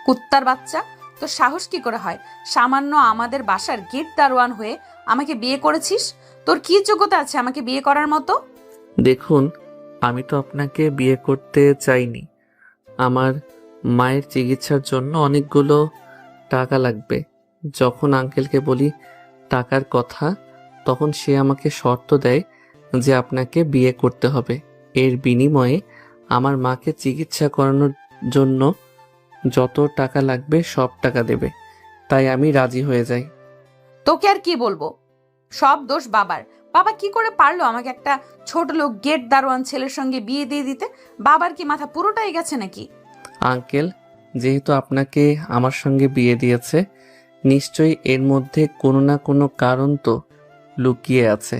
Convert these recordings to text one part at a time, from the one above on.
কুত্তার বাচ্চা, তোর সাহস কি করে হয় সামান্য আমাদের বাসার গেট দারোয়ান হয়ে আমাকে বিয়ে করেছিস? তোর কি যোগ্যতা আছে আমাকে বিয়ে করার মতো? দেখুন, আমি তো আপনাকে বিয়ে করতে চাইনি। আমার মায়ের চিকিৎসার জন্য অনেকগুলো টাকা লাগবে। যখন আঙ্কেলকে বলি টাকার কথা, তখন সে আমাকে শর্ত দেয় যে আপনাকে বিয়ে করতে হবে। এর বিনিময়ে আমার মাকে চিকিৎসা করানোর জন্য যত টাকা লাগবে সব টাকা দেবে। তাই আমি রাজি হয়ে যাই। তোকে আর কি বলবো, সব দোষ বাবার। বাবা কি করে পারলো আমাকে একটা ছোট লোক গেট দারোয়ান ছেলের সঙ্গে বিয়ে দিয়ে দিতে? বাবার কি মাথা পুরোটাই গেছে নাকি? আঙ্কেল যেহেতু আপনাকে আমার সঙ্গে বিয়ে দিয়েছে, নিশ্চয়ই এর মধ্যে কোনো না কোনো কারণ তো লুকিয়ে আছে।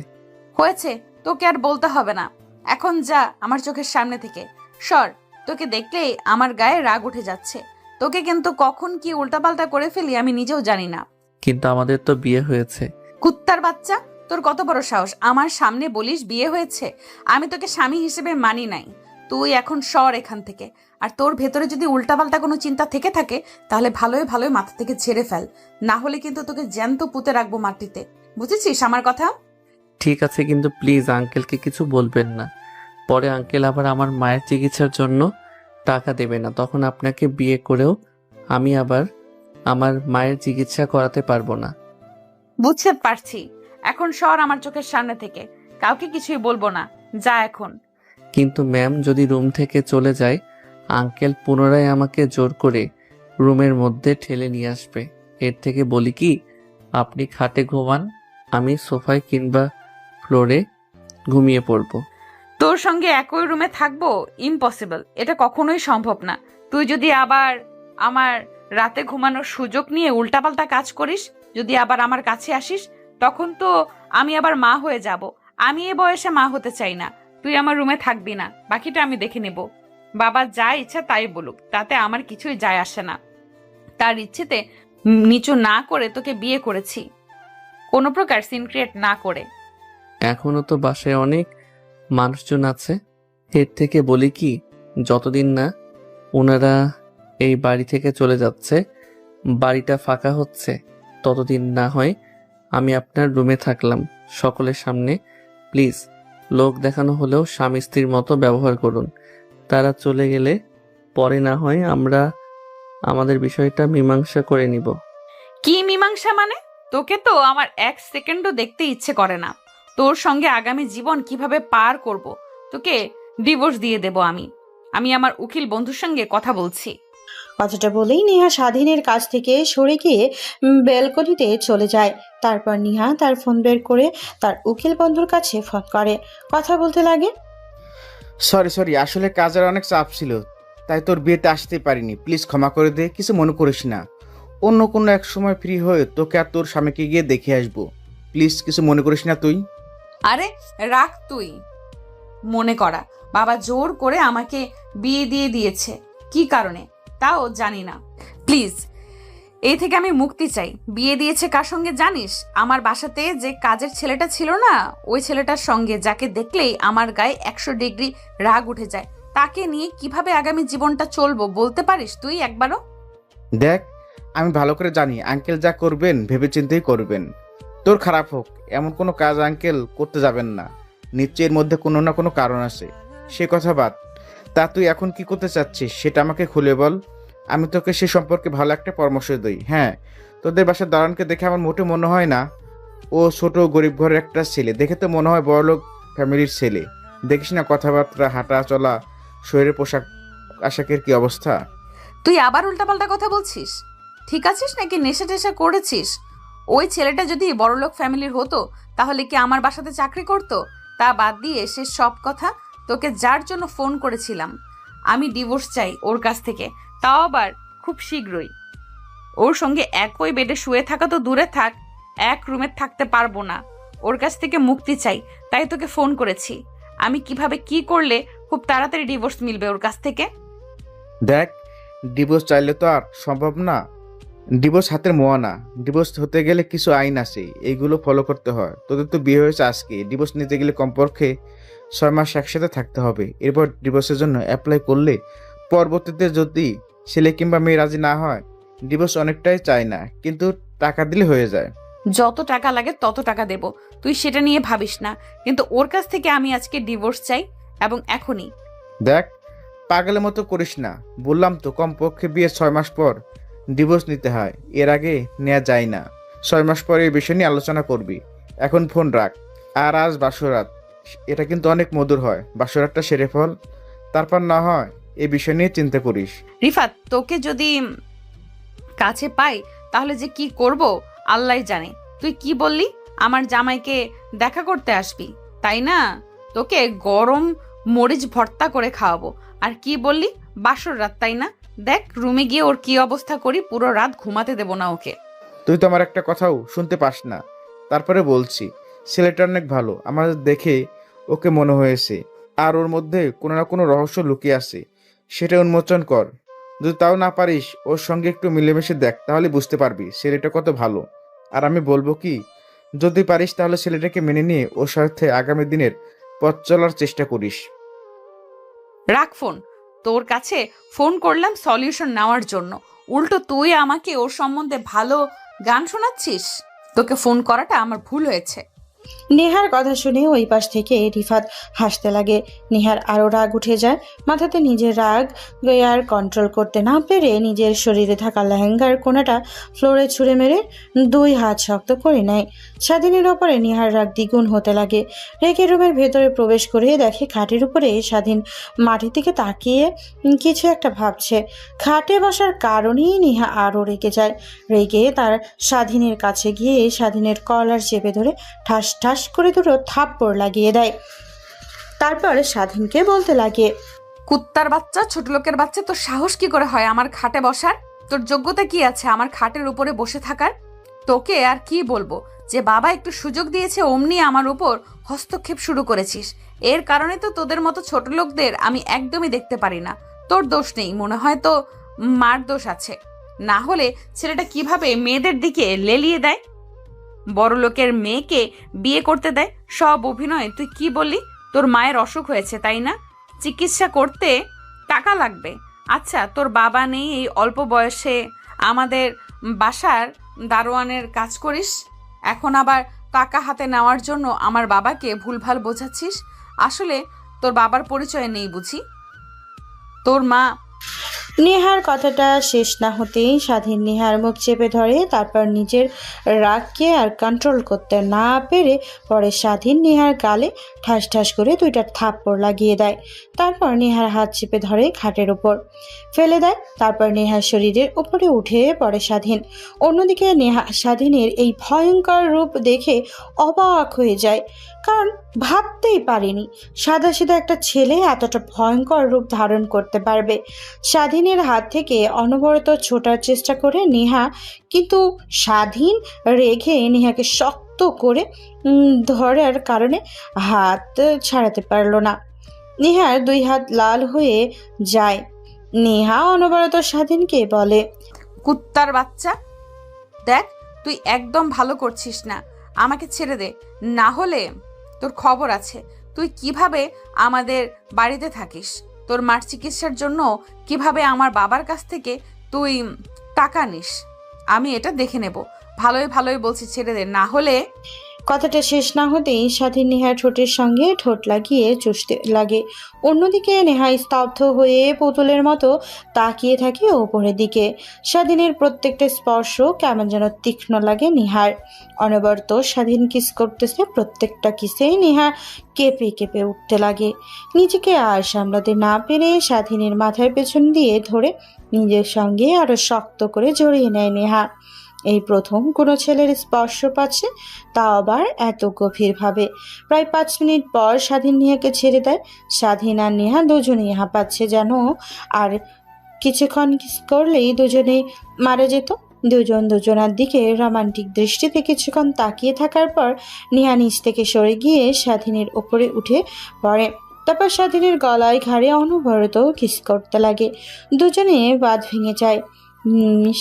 হয়েছে, তোকে আর বলতে হবে না। এখন যা আমার চোখের সামনে থেকে সর। তোকে দেখলেই আমার গায়ে রাগ উঠে যাচ্ছে। তোকে কিন্তু কখন কি উল্টাপাল্টা করে ফেলি আমি নিজেও জানি না। কিন্তু আমাদের তো বিয়ে হয়েছে। কুত্তার বাচ্চা, তোর কত বড় সাহস আমার সামনে বলিস বিয়ে হয়েছে? আমি তোকে স্বামী হিসেবে মানি নাই। তুই এখন সর এখান থেকে। আর তোর ভেতরে যদি উল্টাপাল্টা কোনো চিন্তা থেকে থাকে তাহলে ভালোই ভালোই মাথা থেকে ঝেড়ে ফেল, না হলে কিন্তু তোকে জ্যান্ত পুঁতে রাখবো মাটিতে। বুঝেছিস আমার কথা? ঠিক আছে, কিন্তু প্লিজ আঙ্কেলকে কিছু বলবেন না। পরে আঙ্কেল আবার আমার মায়ের চিকিৎসার জন্য টাকা দেবে না, তখন আপনাকে বিয়ে করেও আমি আবার আমার মায়ের চিকিৎসা করাতে পারবো না। বুঝতে পারছি। এখন সর আমার চোখের সামনে থেকে। কাউকে কিছুই বলবো না, যা এখন। কিন্তু ম্যাম, যদি রুম থেকে চলে যায়, আঙ্কেল পুনরায় আমাকে জোর করে রুমের মধ্যে ঠেলে নিয়ে আসবে। এর থেকে বলি কি, আপনি খাটে ঘুমান, আমি সোফায় কিংবা ফ্লোরে ঘুমিয়ে পড়বো। তোর সঙ্গে একই রুমে থাকবো? ইম্পসিবল, এটা কখনোই সম্ভব না। তুই যদি আবার আমার রাতে ঘুমানোর সুযোগ নিয়ে উল্টাপাল্টা কাজ করিস, যদি আবার আমার কাছে আসিস, তখন তো আমি আবার মা হয়ে যাব। আমি এ বয়সে মা হতে চাই না। তুই আমার রুমে থাকবি না, বাকিটা আমি দেখে নেব। বাবা যা ইচ্ছা তাই বলুক, তাতে আমার কিছুই যায় আসে না। তার ইচ্ছেতে নিচু না করে তোকে বিয়ে করেছি, কোনো প্রকার সিন ক্রিয়েট না করে। এখনো তো বাসায় অনেক মানুষজন আছে। এর থেকে বলি কি, যতদিন না ওনারা এই বাড়ি থেকে চলে যাচ্ছে, বাড়িটা ফাঁকা হচ্ছে, ততদিন না হয় আমি আপনার রুমে থাকলাম সকলের সামনে। প্লিজ, লোক দেখানো হলেও স্বামী স্ত্রীর মতো ব্যবহার করুন। তারা চলে গেলে পরে না হয় আমরা আমাদের বিষয়টা মীমাংসা করে নিব। কি মীমাংসা মানে? তোকে তো আমার এক সেকেন্ডও দেখতে ইচ্ছে করে না। তোর সঙ্গে আগামী জীবন কিভাবে পার করব, তোকে ডিভোর্স দিয়ে দেব আমি। আমি আমার উকিল বন্ধুর সঙ্গে কথা বলছি। কথাটা বলেই নেহা স্বাধীনের কাছ থেকে সরে গিয়ে ব্যালকনিতে চলে যায়। তারপর নেহা তার ফোন বের করে তার উকিল বন্ধুর কাছে ফোন করে, কথা বলতে লাগে। সরি, আসলে কাজের অনেক চাপ ছিল, তাই তোর বিয়েতে আসতে পারিনি। প্লিজ ক্ষমা করে দে, কিছু মনে করিস না। অন্য কোনো এক সময় ফ্রি হয়ে তোকে আর তোর স্বামীকে গিয়ে দেখে আসবো। প্লিজ কিছু মনে করিস না তুই। আরে রাখ তুই মনে করা। বাবা জোর করে আমাকে বিয়ে দিয়ে দিয়েছে, কি কারণে তাও জানি না। প্লিজ, এই থেকে আমি মুক্তি চাই। বিয়ে দিয়েছে কার সঙ্গে জানিস? আমার বাসাতে যে কাজের ছেলেটা ছিল না, ওই ছেলেটার সঙ্গে, যাকে দেখলেই আমার গায়ে 100 ডিগ্রি রাগ উঠে যায়। তাকে নিয়ে কিভাবে আগামী জীবনটা চলবো বলতে পারিস তুই একবারও? দেখ, আমি ভালো করে জানি আঙ্কেল যা করবেন ভেবেচিন্তেই করবেন। তোর খারাপ হোক এমন কোনো কাজ আঙ্কেল করতে যাবেন না। নিশ্চয়ই এর মধ্যে কোনো না কোনো কারণ আছে, সে কথা বাদ। তা তুই এখন কি করতে চাচ্ছিস সেটা আমাকে খুলে বল, আমি তোকে সে সম্পর্কে ভালো একটা পরামর্শ দিই। হ্যাঁ, তোদের বাসার দারোয়ানকে দেখে আমার মোটে মনে হয় না ও ছোট গরিব ঘরের একটা ছেলে, দেখে তো মনে হয় বড়লোক ফ্যামিলির ছেলে। দেখিস না কথাবার্তা, হাঁটা চলা, শরীরের পোশাক আশাকের কি অবস্থা। তুই আবার উল্টাপাল্টা কথা বলছিস? ঠিক আছিস নাকি নেশা টেশা করেছিস? ওই ছেলেটা যদি বড়লোক ফ্যামিলির হতো তাহলে কি আমার বাসাতে চাকরি করতো? তা বাদ দিয়ে সে সব কথা। তোকে যার জন্য ফোন করেছিলাম, আমি ডিভোর্স চাই ওর কাছ থেকে, তাও আবার খুব শীঘ্রই। ওর সঙ্গে একই বেডে শুয়ে থাকা তো দূরে থাক, এক রুমে থাকতে পারবো না। ওর কাছ থেকে মুক্তি চাই, তাই তোকে ফোন করেছি। আমি কিভাবে কি করলে খুব তাড়াতাড়ি ডিভোর্স মিলবে ওর কাছ থেকে? দেখ, ডিভোর্স চাইলে তো আর সম্ভব না। ডিভোর্স হাতের মোয়া না। ডিভোর্স হতে গেলে কিছু আইন আছে, এইগুলো ফলো করতে হয়। তোদের তো বিয়ে হয়েছে আজকে, ডিভোর্স নিতে গেলে কমপক্ষে 6 মাস একসাথে থাকতে হবে। এরপর ডিভোর্সের জন্য অ্যাপ্লাই করলে পরবর্তীতে যদি ছেলে কিংবা মেয়ে রাজি না হয় ডিভোর্স অনেকটাই চায় না, কিন্তু টাকা দিলে হয়ে যায়। যত টাকা লাগে তত টাকা দেব, তুই সেটা নিয়ে ভাবিস না। কিন্তু ওর কাছ থেকে আমি আজকে ডিভোর্স চাই, এবং এখনই। দেখ, পাগলের মতো করিস না, বললাম তো কমপক্ষে বিয়ে 6 মাস পর ডিভোর্স নিতে হয়, এর আগে নেওয়া যায় না। 6 মাস পরে এই বিষয় নিয়ে আলোচনা করবি। এখন ফোন রাখ। আর আজ বাসরাত, এটা কিন্তু অনেক মধুর হয়, বাসরাতটা সেরে ফল, তারপর না হয় এই বিষয় নিয়ে চিন্তা করিস। রিফাত, তোকে যদি কাছে পাই তাহলে যে কি করব আল্লাহই জানে। তুই কি বললি? আমার জামাইকে দেখা করতে আসবি, তাই না? তোকে গরম মরিচ ভর্তা করে খাওয়াবো। আর কি বললি? বাসর রাত, তাই না? দেখ রুমে গিয়ে ওর কি অবস্থা করি, পুরো রাত ঘুমাতে দেব না ওকে। তুই তো আমার একটা কথাও শুনতে পাস না। তারপরে বলছি, ছেলেটা অনেক ভালো, আমার দেখে ওকে মনে হয়েছে। আর ওর মধ্যে কোনো না কোনো রহস্য লুকিয়ে আছে, সেটা উন্মোচন কর। যদি তাও না পারিস, ওর সঙ্গে একটু মিলেমিশে দেখ, তাহলে বুঝতে পারবি ছেলেটা কত ভালো। আর আমি বলবো কি, যদি পারিস তাহলে ছেলেটাকে মেনে নিয়ে ওর সাথে আগামী দিনের পথ চলার চেষ্টা করিস। রাখ ফোন। তোর কাছে ফোন করলাম সলিউশন নেওয়ার জন্য, উল্টো তুই আমাকে ওর সম্বন্ধে ভালো গান শোনাচ্ছিস। তোকে ফোন করাটা আমার ভুল হয়েছে। নেহার কথা শুনে ওই পাশ থেকে রিফাত হাসতে লাগে। নেহার আরো রাগ উঠে যায় মাথাতে। নিজের রাগ আর কন্ট্রোল করতে না পেরে নিজের শরীরে থাকা লেহেঙ্গার কোনাটা ফ্লোরে ছুঁড়ে মেরে 2 হাত শক্ত করে নেয়। স্বাধীনের ওপরে নেহার রাগ দ্বিগুণ হতে লাগে। রেগে রুমের ভেতরে প্রবেশ করে দেখে খাটের উপরে স্বাধীন মাটির দিকে তাকিয়ে কিছু একটা ভাবছে। খাটে বসার কারণেই নেহা আরও রেগে যায়। রেগে তার স্বাধীনের কাছে গিয়ে স্বাধীনের কলার চেপে ধরে ঠাস ঠাস করে দুটো থাপ্পড় লাগিয়ে দেয়। তারপর স্বাধীনকে বলতে লাগে, কুত্তার বাচ্চা, ছোট লোকের বাচ্চা, তোর সাহস কি করে হয় আমার খাটে বসার? তোর যোগ্যতা কি আছে আমার খাটের উপরে বসে থাকার? তোকে আর কি বলবো, যে বাবা একটু সুযোগ দিয়েছে অমনি আমার উপর হস্তক্ষেপ শুরু করেছিস। এর কারণে তো তোদের মতো ছোট লোকদের আমি একদমই দেখতে পারি না। তোর দোষ নেই, মনে হয় তো মার দোষ আছে। না হলে ছেলেটা কিভাবে মেয়েদের দিকে লেলিয়ে দেয়, বড় লোকের মেয়েকে বিয়ে করতে দেয়? সব অভিনয়। তুই কি বললি? তোর মায়ের অসুখ হয়েছে, তাই না? চিকিৎসা করতে টাকা লাগবে। আচ্ছা, তোর বাবা নেই, এই অল্প বয়সে আমাদের বাসার দারোয়ানের কাজ করিস, এখন আবার টাকা হাতে নেওয়ার জন্য আমার বাবাকে ভুলভাল বোঝাচ্ছিস। আসলে তোর বাবার পরিচয় নেই বুঝি? তোর মা। নেহার কথাটা শেষ না হতেই স্বাধীন নেহার মুখ চেপে ধরে। তারপর নিজের রাগকে আর কন্ট্রোল করতে না পেরে পরে স্বাধীন নেহার গালে ঠাস ঠাস করে 2টা থাপ্পড় লাগিয়ে দেয়। তারপর নেহার হাত চেপে ধরে খাটের ওপর ফেলে দেয়। তারপর নেহার শরীরের উপরে উঠে পড়ে স্বাধীন। অন্যদিকে নেহা স্বাধীনের এই ভয়ঙ্কর রূপ দেখে অবাক হয়ে যায়, কারণ ভাবতেই পারেনি সাদাসিধা একটা ছেলে এতটা ভয়ঙ্কর রূপ ধারণ করতে পারবে। স্বাধীনের হাত থেকে অনবরত ছোটার চেষ্টা করে নেহা, কিন্তু স্বাধীন রেখে নেহাকে শক্ত করে ধরার কারণে হাত ছাড়াতে পারল না। নেহার 2 হাত লাল হয়ে যায়। নেহা অনবরত স্বাধীনকে বলে, কুত্তার বাচ্চা, দেখ তুই একদম ভালো করছিস না, আমাকে ছেড়ে দে, না হলে তোর খবর আছে। তুই কিভাবে আমাদের বাড়িতে থাকিস, তোর মার চিকিৎসার জন্য কিভাবে আমার বাবার কাছ থেকে তুই টাকা নিস, আমি এটা দেখে নেব। ভালোই ভালোই বলছি, ছেড়ে দে, না হলে। কথাটা শেষ না হতেই স্বাধীন নেহার ঠোঁটের সঙ্গে ঠোঁট লাগিয়ে চুষতে লাগে। অন্যদিকে নেহা স্তব্ধ হয়ে পুতুলের মতো তাকিয়ে থাকে ওপরের দিকে। স্বাধীনের প্রত্যেকটা স্পর্শ কেমন যেন তীক্ষ্ণ লাগে নেহার। অনবরত স্বাধীন কিস করতেছে, প্রত্যেকটা কিসেই নেহা কেঁপে কেঁপে উঠতে লাগে। নিজেকে আর সামলাতে না পেরে স্বাধীনের মাথার পেছন দিয়ে ধরে নিজের সঙ্গে আরো শক্ত করে জড়িয়ে নেয় নেহা। এই প্রথম কোনো ছেলের স্পর্শ পাচ্ছে, তা আবার এত গভীরভাবে। প্রায় 5 মিনিট পর স্বাধীন নেহাকে ছেড়ে দেয়। স্বাধীন আর নেহা দুজনেই হাঁপাচ্ছে যেন, আর কিছুক্ষণ কিস করলেই দুজনেই মারা যেত। দুজন দুজনার দিকে রোমান্টিক দৃষ্টিতে কিছুক্ষণ তাকিয়ে থাকার পর নেহা নিচ থেকে সরে গিয়ে স্বাধীনের ওপরে উঠে পড়ে। তারপর স্বাধীনের গলায় ঘাড়ে অনবরত কিস করতে লাগে। দুজনে বাঁধ ভেঙে যায়।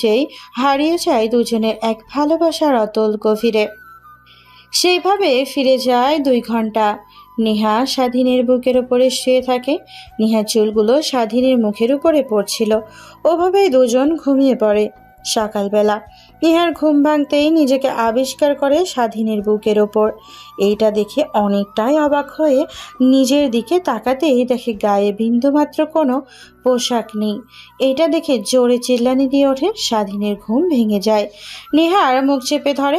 সেই হারিয়ে যায় দুজনের এক ভালোবাসার অতল গভীরে। সেইভাবে ফিরে যায় 2 ঘন্টা। নেহা স্বাধীনের বুকের উপরে শুয়ে থাকে। নেহার চুলগুলো স্বাধীনের মুখের উপরে পড়ছিল। ওভাবেই দুজন ঘুমিয়ে পড়ে। সকালবেলা নেহার ঘুম ভাঙতেই নিজেকে আবিষ্কার করে স্বাধীনের বুকের ওপর। এইটা দেখে অনেকটাই অবাক হয়ে নিজের দিকে তাকাতেই দেখে গায়ে বিন্দুমাত্র কোনো পোশাক নেই। এইটা দেখে জোরে চিল্লানি দিয়ে ওঠে। স্বাধীনের ঘুম ভেঙে যায়। নেহার মুখ চেপে ধরে।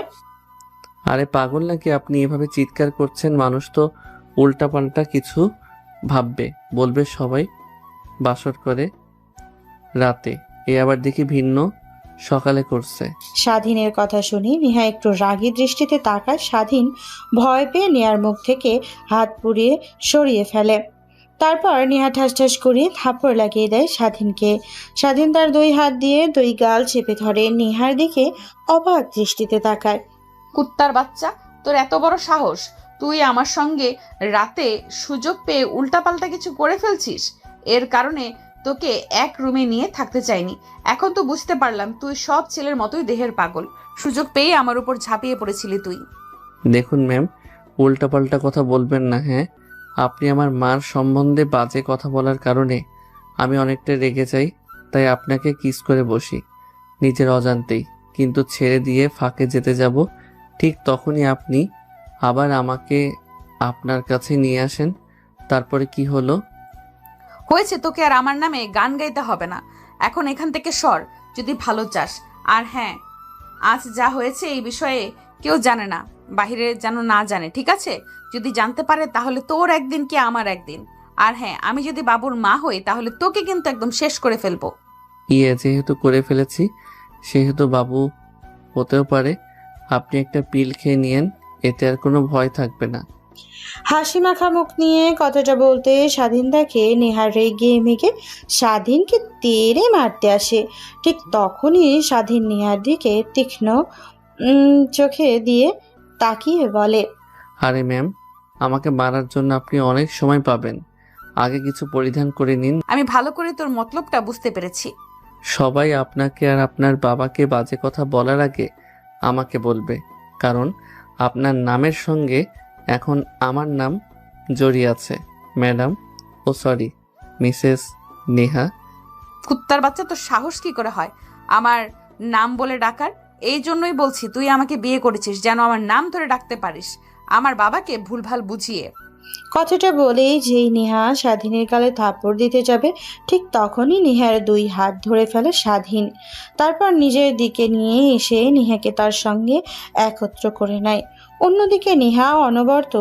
আরে পাগল নাকি আপনি এভাবে চিৎকার করছেন? মানুষ তো উল্টাপাল্টা কিছু ভাববে, বলবে সবাই বাসর করে রাতে, এ আবার দেখি ভিন্ন সকালে করছে। স্বাধীনের কথা শুনে নেহা একটু রাগী দৃষ্টিতে তাকায়। স্বাধীন ভয় পেয়ে নেহার মুখ থেকে হাত পুড়িয়ে সরিয়ে ফেলে। তারপর নেহা ঠাস ঠাস করে থাপ্পড় লাগিয়ে দেয় স্বাধীনকে। স্বাধীন তার দুই হাত দিয়ে দুই গাল চেপে ধরে নেহার দিকে অবাক দৃষ্টিতে তাকায়। কুত্তার বাচ্চা, তোর এত বড় সাহস! তুই আমার সঙ্গে রাতে সুযোগ পেয়ে উল্টাপাল্টা কিছু করে ফেলছিস। এর কারণে তোকে এক রুমে নিয়ে থাকতে চাইনি। এখন তো বুঝতে পারলাম তুই সব ছেলের মতোই দেহের পাগল। সুযোগ পেয়ে আমার উপর ঝাঁপিয়ে পড়েছিলি তুই। দেখুন ম্যাম, উল্টাপাল্টা কথা বলবেন না। হ্যাঁ, আপনি আমার মার সম্বন্ধে বাজে কথা বলার কারণে আমি অনেকটা রেগে যাই, তাই আপনাকে কিস করে বসি নিজের অজান্তেই। কিন্তু ছেড়ে দিয়ে ফাঁকে যেতে যাব, ঠিক তখনই আপনি আবার আমাকে আপনার কাছে নিয়ে আসেন। তারপরে কি হলো? হয়েছে, তোকে আর আমার নামে গান গাইতে হবে না। এখন এখান থেকে সর যদি ভালো চাস। আর হ্যাঁ, আজ যা হয়েছে এই বিষয়ে কেউ জানে না, বাহিরে যেন না জানে, ঠিক আছে? যদি জানতে পারে তাহলে তোর একদিন কি আমার একদিন। আর হ্যাঁ, আমি যদি বাবুর মা হই তাহলে তোকে কিন্তু একদম শেষ করে ফেলবো। যেহেতু করে ফেলেছি সেহেতু বাবু হতেও পারে। আপনি একটা পিল খেয়ে নিয়েন, এতে আর কোনো ভয় থাকবে না। হাসি মাখা মুখ নিয়ে কথাটা বলতে স্বাধীন দেখে নেহার রেগে মেগে স্বাধীনকে তেড়ে মারতে আসে। ঠিক তখনই স্বাধীন নেহার দিকে তীক্ষ্ণ চোখে দিয়ে তাকিয়ে বলে, আরে ম্যাম, আমাকে মারার জন্য আপনি অনেক সময় পাবেন। আগে কিছু পরিধান করে নিন। আমি ভালো করে তোর মতলবটা বুঝতে পেরেছি। সবাই আপনাকে আর আপনার বাবাকে বাজে কথা বলার আগে আমাকে বলবে, কারণ আপনার নামের সঙ্গে এখন আমার নাম জড়িয়ে আছে। ম্যাডাম, ও সরি, মিসেস নেহা। কুত্তার বাচ্চা, তোর সাহস কি করে হয় আমার নাম বলে ডাকার? এই জন্যই বলছি তুই আমাকে বিয়ে করেছিস যেন আমার নাম ধরে ডাকতে পারিস, আমার বাবাকে ভুলভাল বুঝিয়ে। কথাটা বলেই যেই নেহা স্বাধীনের গালে থাপ্পড় দিতে যাবে ঠিক তখনই নেহার দুই হাত ধরে ফেলে স্বাধীন। তারপর নিজের দিকে নিয়ে এসে নেহাকে তার সঙ্গে একত্র করে নেয়। অন্যদিকে নেহা অনবরত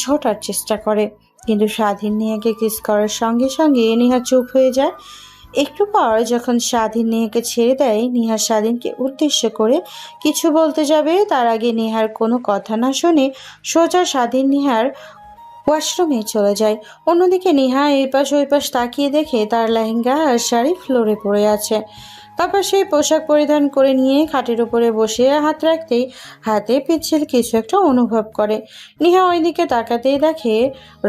ছোটার চেষ্টা করে, কিন্তু স্বাধীন নেহাকে কিস করার সঙ্গে সঙ্গে নেহা চুপ হয়ে যায়। একটু পর যখন স্বাধীন নেহাকে ছেড়ে দেয়, নেহা স্বাধীনকে উদ্দেশ্য করে কিছু বলতে যাবে, তার আগে নেহার কোনো কথা না শুনে সোজা স্বাধীন নেহার ওয়াশরুমে চলে যায়। অন্যদিকে নেহা এই পাশ ওই পাশ তাকিয়ে দেখে তার লেহেঙ্গা আর শাড়ি ফ্লোরে পড়ে আছে। তারপর সেই পোশাক পরিধান করে নিয়ে খাটের উপরে বসে হাত রাখতেই হাতে পিচ্ছিল কিছু একটা অনুভব করে। নেহা ওইদিকে তাকাতেই দেখে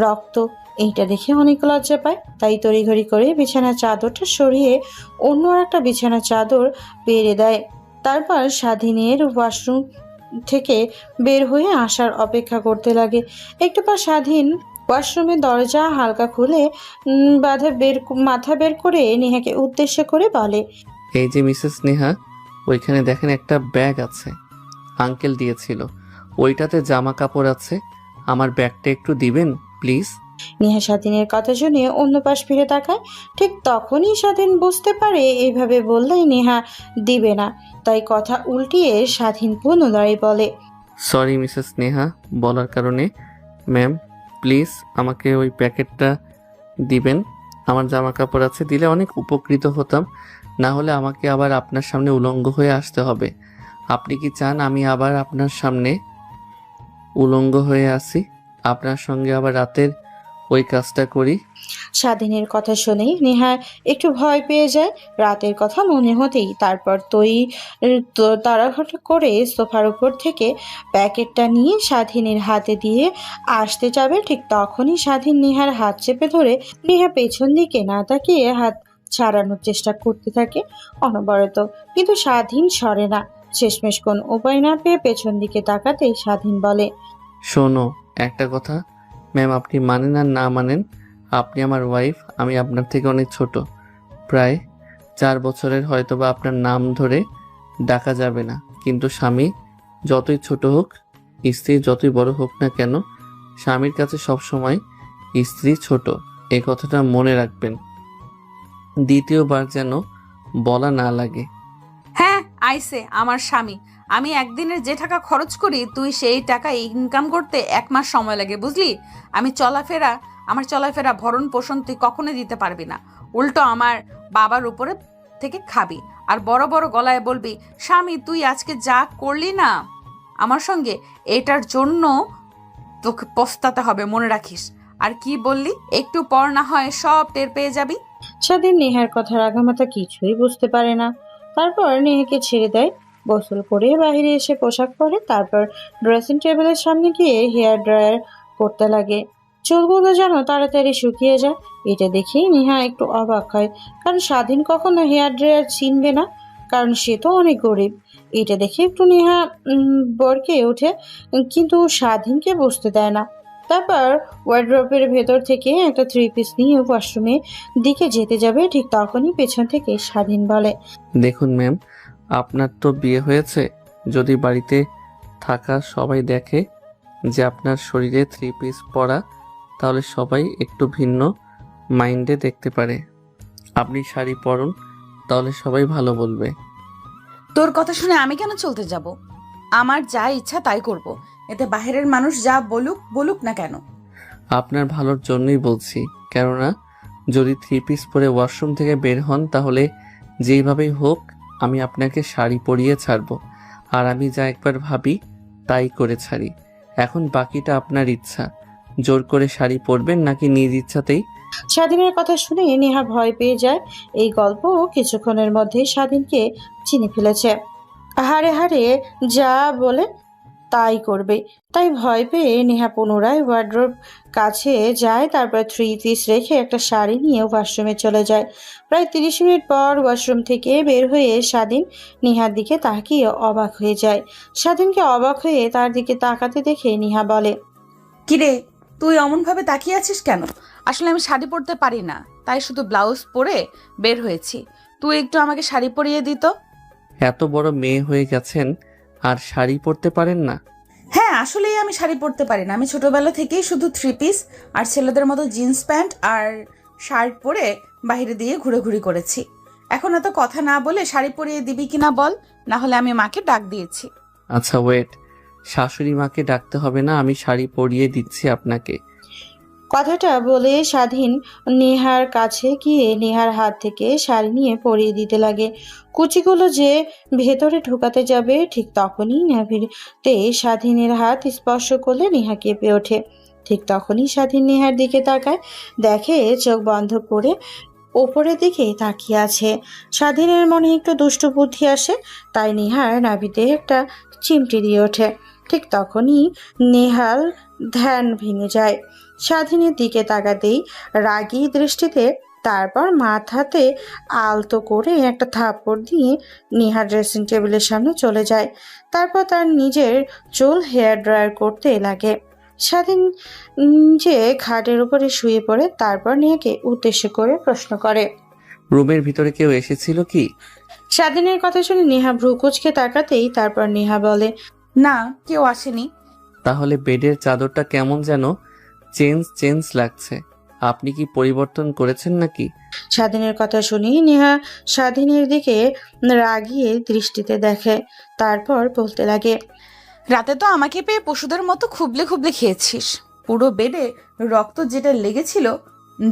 রক্ত। এইটা দেখে অনেক লজ্জা পায়, তাই তড়িঘড়ি করে বিছানার চাদরটা সরিয়ে অন্য একটা বিছানার চাদর পেরে দেয়। তারপর স্বাধীনের ওয়াশরুম থেকে বের হয়ে আসার অপেক্ষা করতে লাগে। একটু পর স্বাধীন ওয়াশরুমের দরজা হালকা খুলে মাথা বের করে নেহাকে উদ্দেশ্য করে বলে, এই যে মিসেস নেহা, ওইখানে দেখেন একটা ব্যাগ আছে, আঙ্কেল দিয়েছিল, ওইটাতে জামা কাপড় আছে। আমার ব্যাগটা একটু দিবেন প্লিজ। নেহা স্বাধীনের কথা শুনে অন্য পাশ ফিরে তাকায়। ঠিক তখনই স্বাধীন বুঝতে পারে এইভাবে বললেই নেহা দিবে না, তাই কথা উল্টিয়ে স্বাধীন পুনরায় বলে, সরি মিসেস নেহা বলার কারণে। ম্যাম প্লিজ আমাকে ওই প্যাকেটটা দিবেন, আমার জামা কাপড় আছে, দিলে অনেক উপকৃত হতাম। না হলে আমাকে আবার আপনার সামনে উলঙ্গ হয়ে আসতে হবে। আপনি কি চান আমি আবার আপনার সামনে উলঙ্গ হয়ে আসি, আপনার সঙ্গে আবার রাতের ওই কাজটা করি? স্বাধীনের কথা শুনেই নেহা একটু ভয় পেয়ে যায়। রাতের কথা মনে হতেই তারপর তাড়াহুড়ো করে সোফার উপর থেকে প্যাকেটটা নিয়ে স্বাধীনের হাতে দিয়ে আসতে যাবে। ঠিক তখনই স্বাধীন নেহার হাত চেপে ধরে নেহা পেছন দিকে না তাকিয়ে হাত ছাড়ানোর চেষ্টা করতে থাকে অনবরত, কিন্তু স্বাধীন সরে না। শেষমেশ কোন উপায় না পেয়ে পেছন দিকে তাকাতেই স্বাধীন বলে, শোনো একটা কথা, ম্যাম, আপনি মানেন আর না মানেন, আপনি আমার ওয়াইফ। আমি আপনার থেকে অনেক ছোট, প্রায় 4 বছরের। হয়তোবা আপনার নাম ধরে ডাকা যাবে না, কিন্তু স্বামী যতই ছোট হোক, স্ত্রী যতই বড় হোক না কেন, স্বামীর কাছে সবসময় স্ত্রী ছোট। এই কথাটা মনে রাখবেন, দ্বিতীয়বার যেন বলা না লাগে। হ্যাঁ, আইসে আমার স্বামী। আমি একদিনের যে টাকা খরচ করি তুই সেই টাকা ইনকাম করতে 1 মাস সময় লাগে, বুঝলি? আমার চলাফেরা ভরণ পোষণ তুই কখনো দিতে পারবি না। উল্টো আমার বাবার উপরে থেকে খাবি আর বড় বড় গলায় বলবি, স্বামী তুই আজকে যা করলি না আমার সঙ্গে, এটার জন্য তোকে পস্তাতে হবে, মনে রাখিস। আর কি বললি? একটু পর না হয় সব টের পেয়ে যাবি। স্বাধীন নেহার কথার আগামাথা কিছুই বুঝতে পারে না। তারপর নেহাকে ছেড়ে দেয়। গোসল করে বাইরে এসে পোশাক পরে, তারপর ড্রেসিং টেবিলের সামনে গিয়ে হেয়ার ড্রায়ার করতে লাগে। চুলগুলো যেন তাড়াতাড়ি শুকিয়ে যায়। এটা দেখে নেহা একটু অবাক হয়, কারণ স্বাধীন কখনো হেয়ার ড্রায়ার চিনবে না, কারণ সে তো অনেক গরিব। এটা দেখে একটু নেহা বরকে ওঠে, কিন্তু স্বাধীনকে বুঝতে দেয় না। তারপর ওয়ার্ড্রপের ভেতর থেকে একটা 3 পিস নিয়ে ওয়াশরুমে দিকে যেতে যাবে, ঠিক তখনই পেছন থেকে স্বাধীন বলে, দেখুন ম্যাম, আপনার তো বিয়ে হয়েছে। যদি বাড়িতে থাকা সবাই দেখে যে আপনার শরীরে 3 পিস পরা, তাহলে সবাই একটু ভিন্ন মাইন্ডে দেখতে পারে। আপনি শাড়ি পরুন, তাহলে সবাই ভালো বলবে। তোর কথা শুনে আমি কেন চলতে যাব? আমার যা ইচ্ছা তাই করব। এতে বাইরের মানুষ যা বলুক বলুক না কেন। আপনার ভালোর জন্যই বলছি, কেননা যদি 3 পিস পরে ওয়াশরুম থেকে বের হন, তাহলে যেইভাবেই হোক আমি আপনাকে শাড়ি পরিয়ে ছাড়বো। আর আমি যা একবার ভাবি তাই করে ছাড়ি। এখন বাকিটা আপনার ইচ্ছা, জোর করে শাড়ি পরবেন নাকি নিজ ইচ্ছাতেই। স্বাধীনের কথা শুনে নেহা ভয় পেয়ে যায়। এই গল্প কিছুক্ষণের মধ্যে স্বাধীনকে চিনে ফেলেছে। হাড়ে হাড়ে যা বলে তাই করবে, তাই ভয় পেয়ে নেহা পুনরায় ওয়ার্ড্রোব কাছে যায়। তারপর 3 পিস রেখে একটা শাড়ি নিয়ে ওয়াশরুমে চলে যায়। প্রায় 30 মিনিট পর ওয়াশরুম থেকে বের হয়ে স্বাধীন নেহার দিকে তাকিয়ে অবাক হয়ে যায়। স্বাধীনকে অবাক হয়ে তার দিকে তাকাতে দেখে নেহা বলে, কিরে, তুই অমন ভাবে তাকিয়ে আছিস কেন? আসলে আমি শাড়ি পরতে পারি না, তাই শুধু ব্লাউজ পরে বের হয়েছি। তুই একটু আমাকে শাড়ি পরিয়ে দিত। এত বড় মেয়ে হয়ে গেছেন আর শাড়ি পরতে পারেন না? হ্যাঁ, আসলেই আমি শাড়ি পরতে পারি না। আমি ছোটবেলা থেকেই শুধু 3 পিস আর ছেলেদের মতো জিন্স প্যান্ট আর শার্ট পরে বাইরে দিয়ে ঘুরে করেছি। এখন এত কথা না বলে শাড়ি পরিয়ে দিবি কিনা বল, না হলে আমি মাকে ডাক দিয়েছি। আচ্ছা ওয়েট, শাশুড়ি মাকে ডাকতে হবে না, আমি শাড়ি পরিয়ে দিচ্ছি আপনাকে। কথাটা বলে স্বাধীন নেহার কাছে গিয়ে নেহার হাত থেকে শাড়ি নিয়ে পরিয়ে দিতে লাগে। কুচিগুলো যে ভেতরে ঢুকাতে যাবে, ঠিক তখনই নাভিতে স্বাধীনের হাত স্পর্শ করলে নেহা কেঁপে ওঠে। ঠিক তখনই স্বাধীন নেহার দিকে তাকায়, দেখে চোখ বন্ধ করে ওপরের দিকে তাকিয়ে আছে। স্বাধীনের মনে একটু দুষ্ট বুদ্ধি আসে, তাই নেহার নাভিতে একটা চিমটি দিয়ে ওঠে। ঠিক তখনই নেহাল ধ্যান ভেঙে যায়। স্বাধীনের দিকে তাকাতেই রাগী দৃষ্টিতে, তারপর মাথাতে আলতো করে একটা থাপ্পড় দিয়ে নেহা ড্রেসিং টেবিলের সামনে চলে যায়। তারপর তার নিজের চুল হেয়ার ড্রায়ার করতে লাগে। স্বাধীন যে খাটের উপরে শুয়ে পড়ে, তারপর নেহাকে উদ্দেশ্য করে প্রশ্ন করে, রুমের ভিতরে কেউ এসেছিল কি? স্বাধীনের কথা শুনে নেহা ভ্রু কুঁচকে তাকাতেই তারপর নেহা বলে, না, কেউ আসেনি। তাহলে বেডের চাদরটা কেমন যেন চেঞ্জ লাগছে। আপনি কি পরিবর্তন করেছেন নাকি? স্বাধীনের কথা শুনি নেহা স্বাধীনের দিকে রাগিয়ে দৃষ্টিতে দেখে, তারপর বলতে লাগে, রাতে তো আমাকে পেয়ে পশুদের মতো খুবলে খুবলে খেয়েছিস। পুরো বেডে রক্ত যেটা লেগেছিল,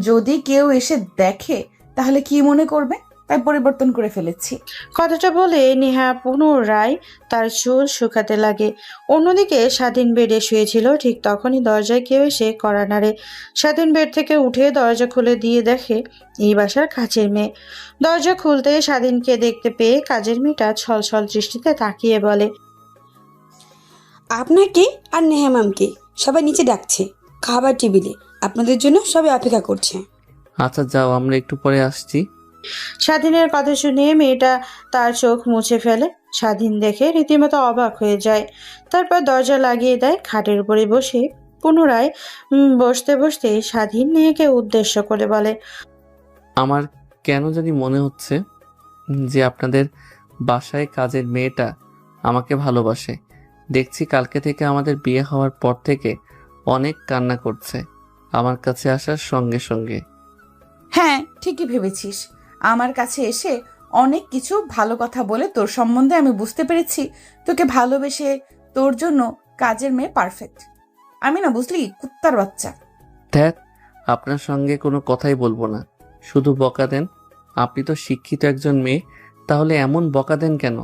যদি কেউ এসে দেখে তাহলে কি মনে করবে, তাই পরিবর্তন করে ফেলেছি। কথাটা বলে নেহা পুনরায় তার চুল শুকাতে লাগে। অন্যদিকে স্বাধীন বেডে শুয়েছিল। ঠিক তখনই দরজায় কেউ এসে কড়া নাড়ে। স্বাধীন বেড থেকে উঠে দরজা খুলে দিয়ে দেখে এই বাসার কাজের মেয়ে। দরজা খুলতে স্বাধীনকে দেখতে পেয়ে কাজের মেয়েটা ছলছল দৃষ্টিতে তাকিয়ে বলে, আপনাকে আর নেহা ম্যামকে সবাই নিচে ডাকছে, খাবার টেবিলে আপনাদের জন্য সবাই অপেক্ষা করছে। আচ্ছা যাও, আমরা একটু পরে আসছি। স্বাধীনের কথা শুনে মেয়েটা তার চোখ মুছে ফেলে। স্বাধীন দেখে রীতিমতো অবাক হয়ে যায়। তারপর দরজা লাগিয়ে দেয়, খাটের উপরে বসে পুনরায় বসতে বসতে স্বাধীন নেহাকে উদ্দেশ্য করে বলে, আমার কেন জানি মনে হচ্ছে যে আপনাদের বাসায় কাজের মেয়েটা আমাকে ভালোবাসে। দেখছি কালকে থেকে আমাদের বিয়ে হওয়ার পর থেকে অনেক কান্না করছে আমার কাছে আসার সঙ্গে সঙ্গে। হ্যাঁ, ঠিকই ভেবেছিস। আমার কাছে এসে অনেক কিছু ভালো কথা বলে তোর সম্বন্ধে আমি বুঝতে পেরেছি তোকে ভালোবেসে তোর জন্য কাজের মেয়ে পারফেক্ট। আমি না, বুঝলি, কুত্তার বাচ্চা। ধ্যাত, আপনার সঙ্গে কোনো কথাই বলবো না, শুধু বকা দেন। আপনি তো শিক্ষিত একজন মেয়ে, তাহলে এমন বকা দেন কেন?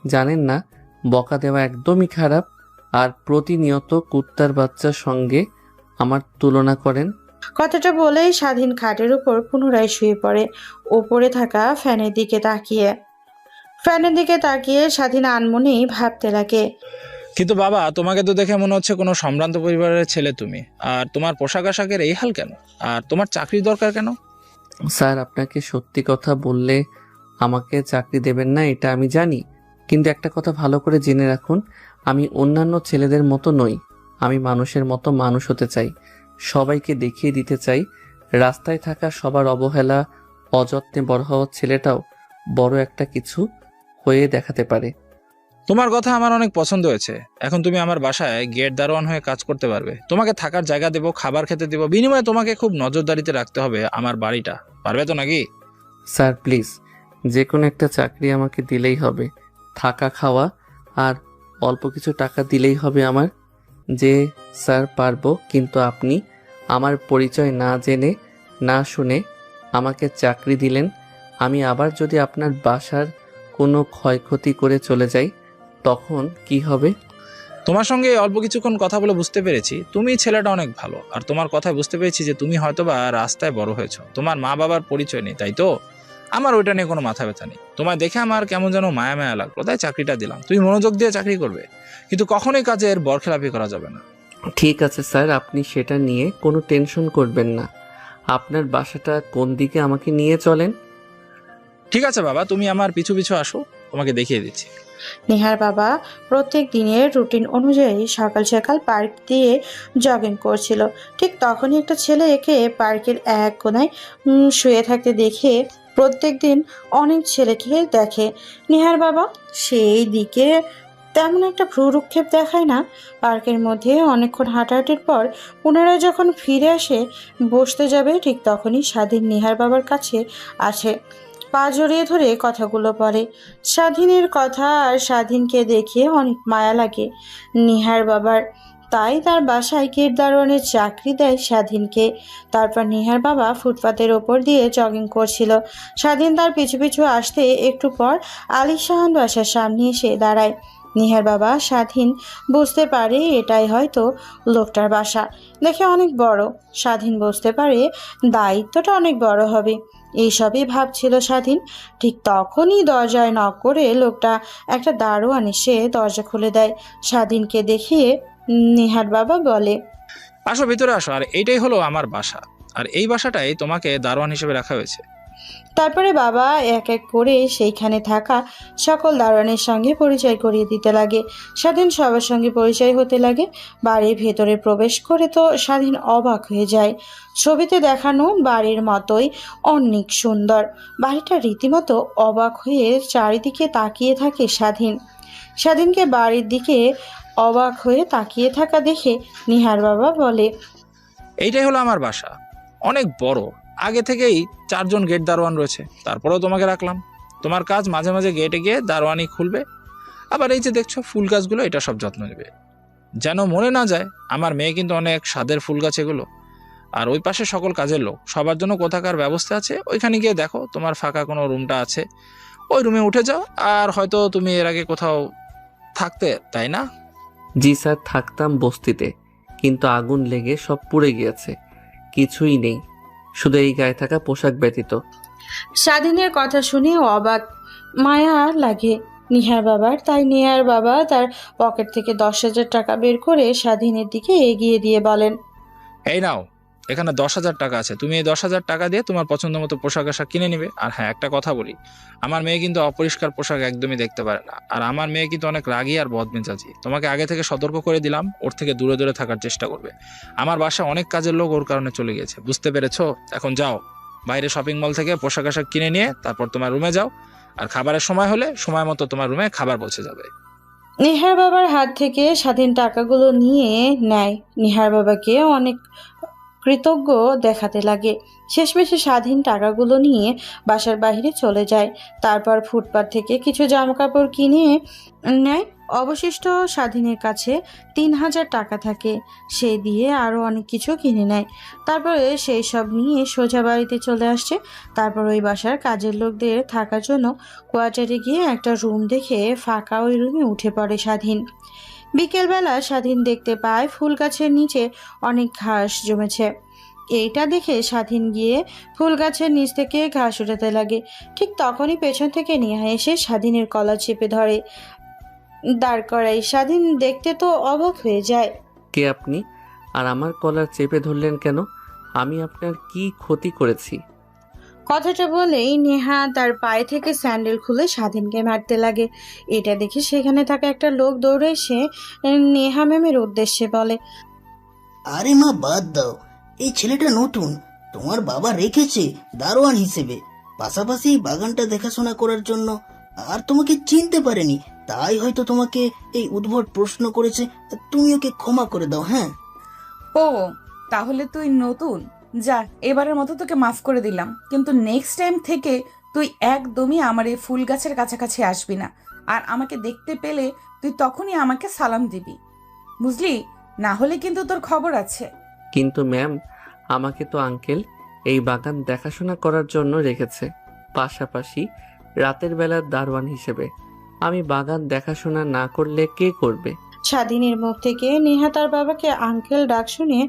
জানেন না বকা দেওয়া একদমই খারাপ? আর প্রতিনিয়ত কুত্তার বাচ্চার সঙ্গে আমার তুলনা করেন। কথাটা বলেই স্বাধীন খাটের উপর পুনরায় শুয়ে পড়ে, ওপরে থাকা ফ্যানের দিকে তাকিয়ে স্বাধীন আনমনেই ভাবতে লাগে। কিন্তু বাবা, তোমাকে তো দেখে মনে হচ্ছে কোনো সম্ভ্রান্ত পরিবারের ছেলে তুমি। আর তোমার পোশাক আশাকের এই হাল কেন? আর তোমার চাকরির দরকার কেন? স্যার, আপনাকে সত্যি কথা বললে আমাকে চাকরি দেবেন না এটা আমি জানি, কিন্তু একটা কথা ভালো করে জেনে রাখুন, আমি অন্যান্য ছেলেদের মতো নই। আমি মানুষের মতো মানুষ হতে চাই, সবাইকে দেখিয়ে দিতে চাই রাস্তায় থাকা সবার অবহেলা অযত্নে বড় হওয়া ছেলেটাও বড় একটা কিছু হয়ে দেখাতে পারে। তোমার কথা আমার অনেক পছন্দ হয়েছে। এখন তুমি আমার বাসায় গেট দারোয়ান হয়ে কাজ করতে পারবে। তোমাকে থাকার জায়গা দেবো, খাবার খেতে দেবো, বিনিময়ে তোমাকে খুব নজরদারিতে রাখতে হবে আমার বাড়িটা। পারবে তো নাকি? স্যার প্লিজ, যে কোনো একটা চাকরি আমাকে দিলেই হবে, থাকা খাওয়া আর অল্প কিছু টাকা দিলেই হবে আমার। যে স্যার পারবো, কিন্তু আপনি আমার পরিচয় না জেনে না শুনে আমাকে চাকরি দিলেন। আমি আবার যদি আপনার বাসার কোনো ক্ষয়ক্ষতি করে চলে যাই তখন কি হবে? তোমার সঙ্গে অল্প কিছুক্ষণ কথা বলে বুঝতে পেরেছি তুমি ছেলেটা অনেক ভালো। আর তোমার কথায় বুঝতে পেরেছি যে তুমি হয়তোবা রাস্তায় বড় হয়েছো, তোমার মা বাবার পরিচয় নেই, তাই তো? আমার ওইটা নিয়ে কোনো মাথা ব্যথা নেই। তোমায় দেখে আমার কেমন যেন মায়া মায়া লাগলো, তাই চাকরিটা দিলাম। তুমি মনোযোগ দিয়ে চাকরি করবে, কিন্তু কখনোই কাজের বরখেলাপি করা যাবে না। ঠিক আছে স্যার, আপনি সেটা নিয়ে কোনো টেনশন করবেন না। আপনার বাসাটা কোন দিকে আমাকে নিয়ে চলেন। ঠিক আছে বাবা, তুমি আমার পিছু পিছু আসো, তোমাকে দেখিয়ে দিচ্ছি। নেহার বাবা প্রত্যেক দিনের রুটিন অনুযায়ী সকাল সকাল পার্ক দিয়ে জগিং করছিল। ঠিক তখনই একটা ছেলে একে পার্কের এক কোনায় শুয়ে থাকতে দেখে প্রত্যেক দিন অনেক ছেলেকে দেখে। নেহার বাবা সেই দিকে তেমন একটা ভ্রুক্ষেপ দেখায় না। পার্কের মধ্যে অনেকক্ষণ হাঁটাহাঁটির পর পুনরায় যখন ফিরে আসে বসতে যাবে, ঠিক তখনই স্বাধীন নেহার বাবার কাছে আসে, পা জড়িয়ে ধরে কথাগুলো বলে। স্বাধীনের কথা আর স্বাধীনকে দেখে অনেক মায়া লাগে নিহার বাবার, তাই তার বাসায় গেট দারোয়ানের চাকরি দেয় স্বাধীনকে। তারপর নিহার বাবা ফুটপাতের ওপর দিয়ে জগিং করছিল। স্বাধীন তার পিছু পিছু আসতে একটু পর আলিশান বাসার সামনে এসে দাঁড়ায়। নিহার বাবা স্বাধীন বুঝতে পারে এটাই হয়তো লোকটার বাসা। দেখে অনেক বড়, স্বাধীন বুঝতে পারে দায়িত্বটা অনেক বড় হবে। এইসবই ভাবছিল স্বাধীন। ঠিক তখনই দরজায় নক করে লোকটা একটা দারোয়ান এসে দরজা খুলে দেয়। স্বাধীনকে দেখিয়ে নিহার বাবা বলে, আসো, ভিতরে আসো। আর এইটাই হলো আমার বাসা, আর এই বাসাটাই তোমাকে দারোয়ান হিসেবে রাখা হয়েছে। তারপরে বাবা এক এক করে সেইখানে থাকা সকল দারোয়ানের সঙ্গে পরিচয় করিয়ে দিতে লাগে। স্বাধীন সবার সঙ্গে পরিচয় হতে লাগে। বাড়ির ভেতরে প্রবেশ করে তো স্বাধীন অবাক হয়ে যায়। ছবিতে দেখানো বাড়ির মতোই অনেক সুন্দর। বাড়িটা রীতিমতো অবাক হয়ে চারিদিকে তাকিয়ে থাকে স্বাধীন। স্বাধীনকে বাড়ির দিকে অবাক হয়ে তাকিয়ে থাকা দেখে নিহার বাবা বলে, এইটাই হলো আমার বাসা, অনেক বড়। আগে থেকেই 4 জন গেট দারোয়ান রয়েছে, তারপরেও তোমাকে রাখলাম। তোমার কাজ মাঝে মাঝে গেটে গিয়ে দারোয়ানি খুলবে, আবার এই যে দেখছো ফুল গাছগুলো, এটা সব যত্ন নেবে, যেন মনে না যায় আমার মেয়ে কিন্তু অনেক স্বাদের ফুল গাছ এগুলো। আর ওই পাশে সকল কাজের লোক, সবার জন্য কোথাকার ব্যবস্থা আছে, ওইখানে গিয়ে দেখো তোমার ফাঁকা কোনো রুমটা আছে, ওই রুমে উঠে যাও। আর হয়তো তুমি এর আগে কোথাও থাকতে, তাই না? জি স্যার, থাকতাম বস্তিতে, কিন্তু আগুন লেগে সব পুড়ে গিয়েছে, কিছুই নেই, শুধু এই গায়ে থাকা পোশাক ব্যতীত। স্বাধীনের কথা শুনে অবাক মায়া লাগে নিহার বাবার। তাই নিহার বাবা তার পকেট থেকে 10,000 টাকা বের করে স্বাধীনের দিকে এগিয়ে দিয়ে বলেন, এই নাও, এখানে 10,000 টাকা আছে, তুমি এই 10,000 টাকা দিয়ে তোমার পছন্দ মতো পোশাক আশাক কিনে নিবে। আর হ্যাঁ, একটা কথা বলি, আমার মেয়ে কিন্তু অপরিষ্কার পোশাক একদমই দেখতে পারে না, আর আমার মেয়ে কিন্তু অনেক রাগী আর বদমেজাজি। তোমাকে আগে থেকে সতর্ক করে দিলাম, ওর থেকে দূরে দূরে থাকার চেষ্টা করবে। আমার বাসায় অনেক কাজের লোক ওর কারণে চলে গেছে, বুঝতে পেরেছো? এখন যাও, বাইরে শপিং মল থেকে পোশাক আশাক কিনে নিয়ে তারপর তোমার রুমে যাও, আর খাবারের সময় হলে সময় মতো তোমার রুমে খাবার পৌঁছে যাবে। নিহার বাবার হাত থেকে স্বাধীন টাকাগুলো নিয়ে নেয়। নিহার বাবাকে অনেক কৃতজ্ঞ দেখাতে লাগে। শেষমেশে স্বাধীন টাকাগুলো নিয়ে বাসার বাইরে চলে যায়। তারপর ফুটপাত থেকে কিছু জামাকাপড় কিনে নেয়। অবশিষ্ট স্বাধীনের কাছে 3,000 টাকা থাকে। সে দিয়ে আরও অনেক কিছু কিনে নেয়। তারপরে সেই সব নিয়ে সোজা বাড়িতে চলে আসছে। তারপর ওই বাসার কাজের লোকদের থাকার জন্য কোয়ার্টারে গিয়ে একটা রুম দেখে ফাঁকা ওই রুমে উঠে পড়ে স্বাধীন। বিকেলবেলা স্বাধীন দেখতে পায় ফুল গাছের নিচে অনেক ঘাস জমেছে। এইটা দেখে স্বাধীন গিয়ে ফুল গাছের নিচ থেকে ঘাস উঠাতে লাগে। ঠিক তখনই পেছন থেকে নেহা এসে স্বাধীনের কলার চেপে ধরে, দাঁড় করায়। স্বাধীন দেখতে তো অবাক হয়ে যায়। কে আপনি? আর আমার কলার চেপে ধরলেন কেন? আমি আপনার কি ক্ষতি করেছি? কথাটা বলেই নেহা তার পায়ে থেকে স্যান্ডেল খুলে স্বাধীনকে মারতে লাগে। এটা দেখে সেখানে থাকা একটা লোক দৌড়ে এসে নেহা ম্যামের উদ্দেশ্যে বলে, আরে মা, বাদ দাও, এই ছেলেটা নতুন, তোমার বাবা রেখেছে দারোয়ান হিসেবে, পাশাপাশি এই বাগানটা দেখাশোনা করার জন্য। আর তোমাকে চিনতে পারেনি, তাই হয়তো তোমাকে এই উদ্ভট প্রশ্ন করেছে। তুমি ওকে ক্ষমা করে দাও। হ্যাঁ, ও তাহলে তুই নতুন? যা, এবারের মতো তোকে মাফ করে দিলাম, কিন্তু নেক্সট টাইম থেকে তুই একদমই আমার এই ফুল গাছের কাছাকাছি আসবি না। আর আমাকে দেখতে পেলে তুই তখনই আমাকে সালাম দিবি, বুঝলি? না হলে কিন্তু তোর খবর আছে। কিন্তু ম্যাম, আমাকে তো আঙ্কেল এই বাগান দেখাশোনা করার জন্য রেখেছে, পাশাপাশি রাতের বেলার দারোয়ান হিসেবে। আমি বাগান দেখাশোনা না করলে কে করবে? স্বাধীনের মুখ থেকে নেহা তার বাবাকে আঙ্কেল ডাক শুনে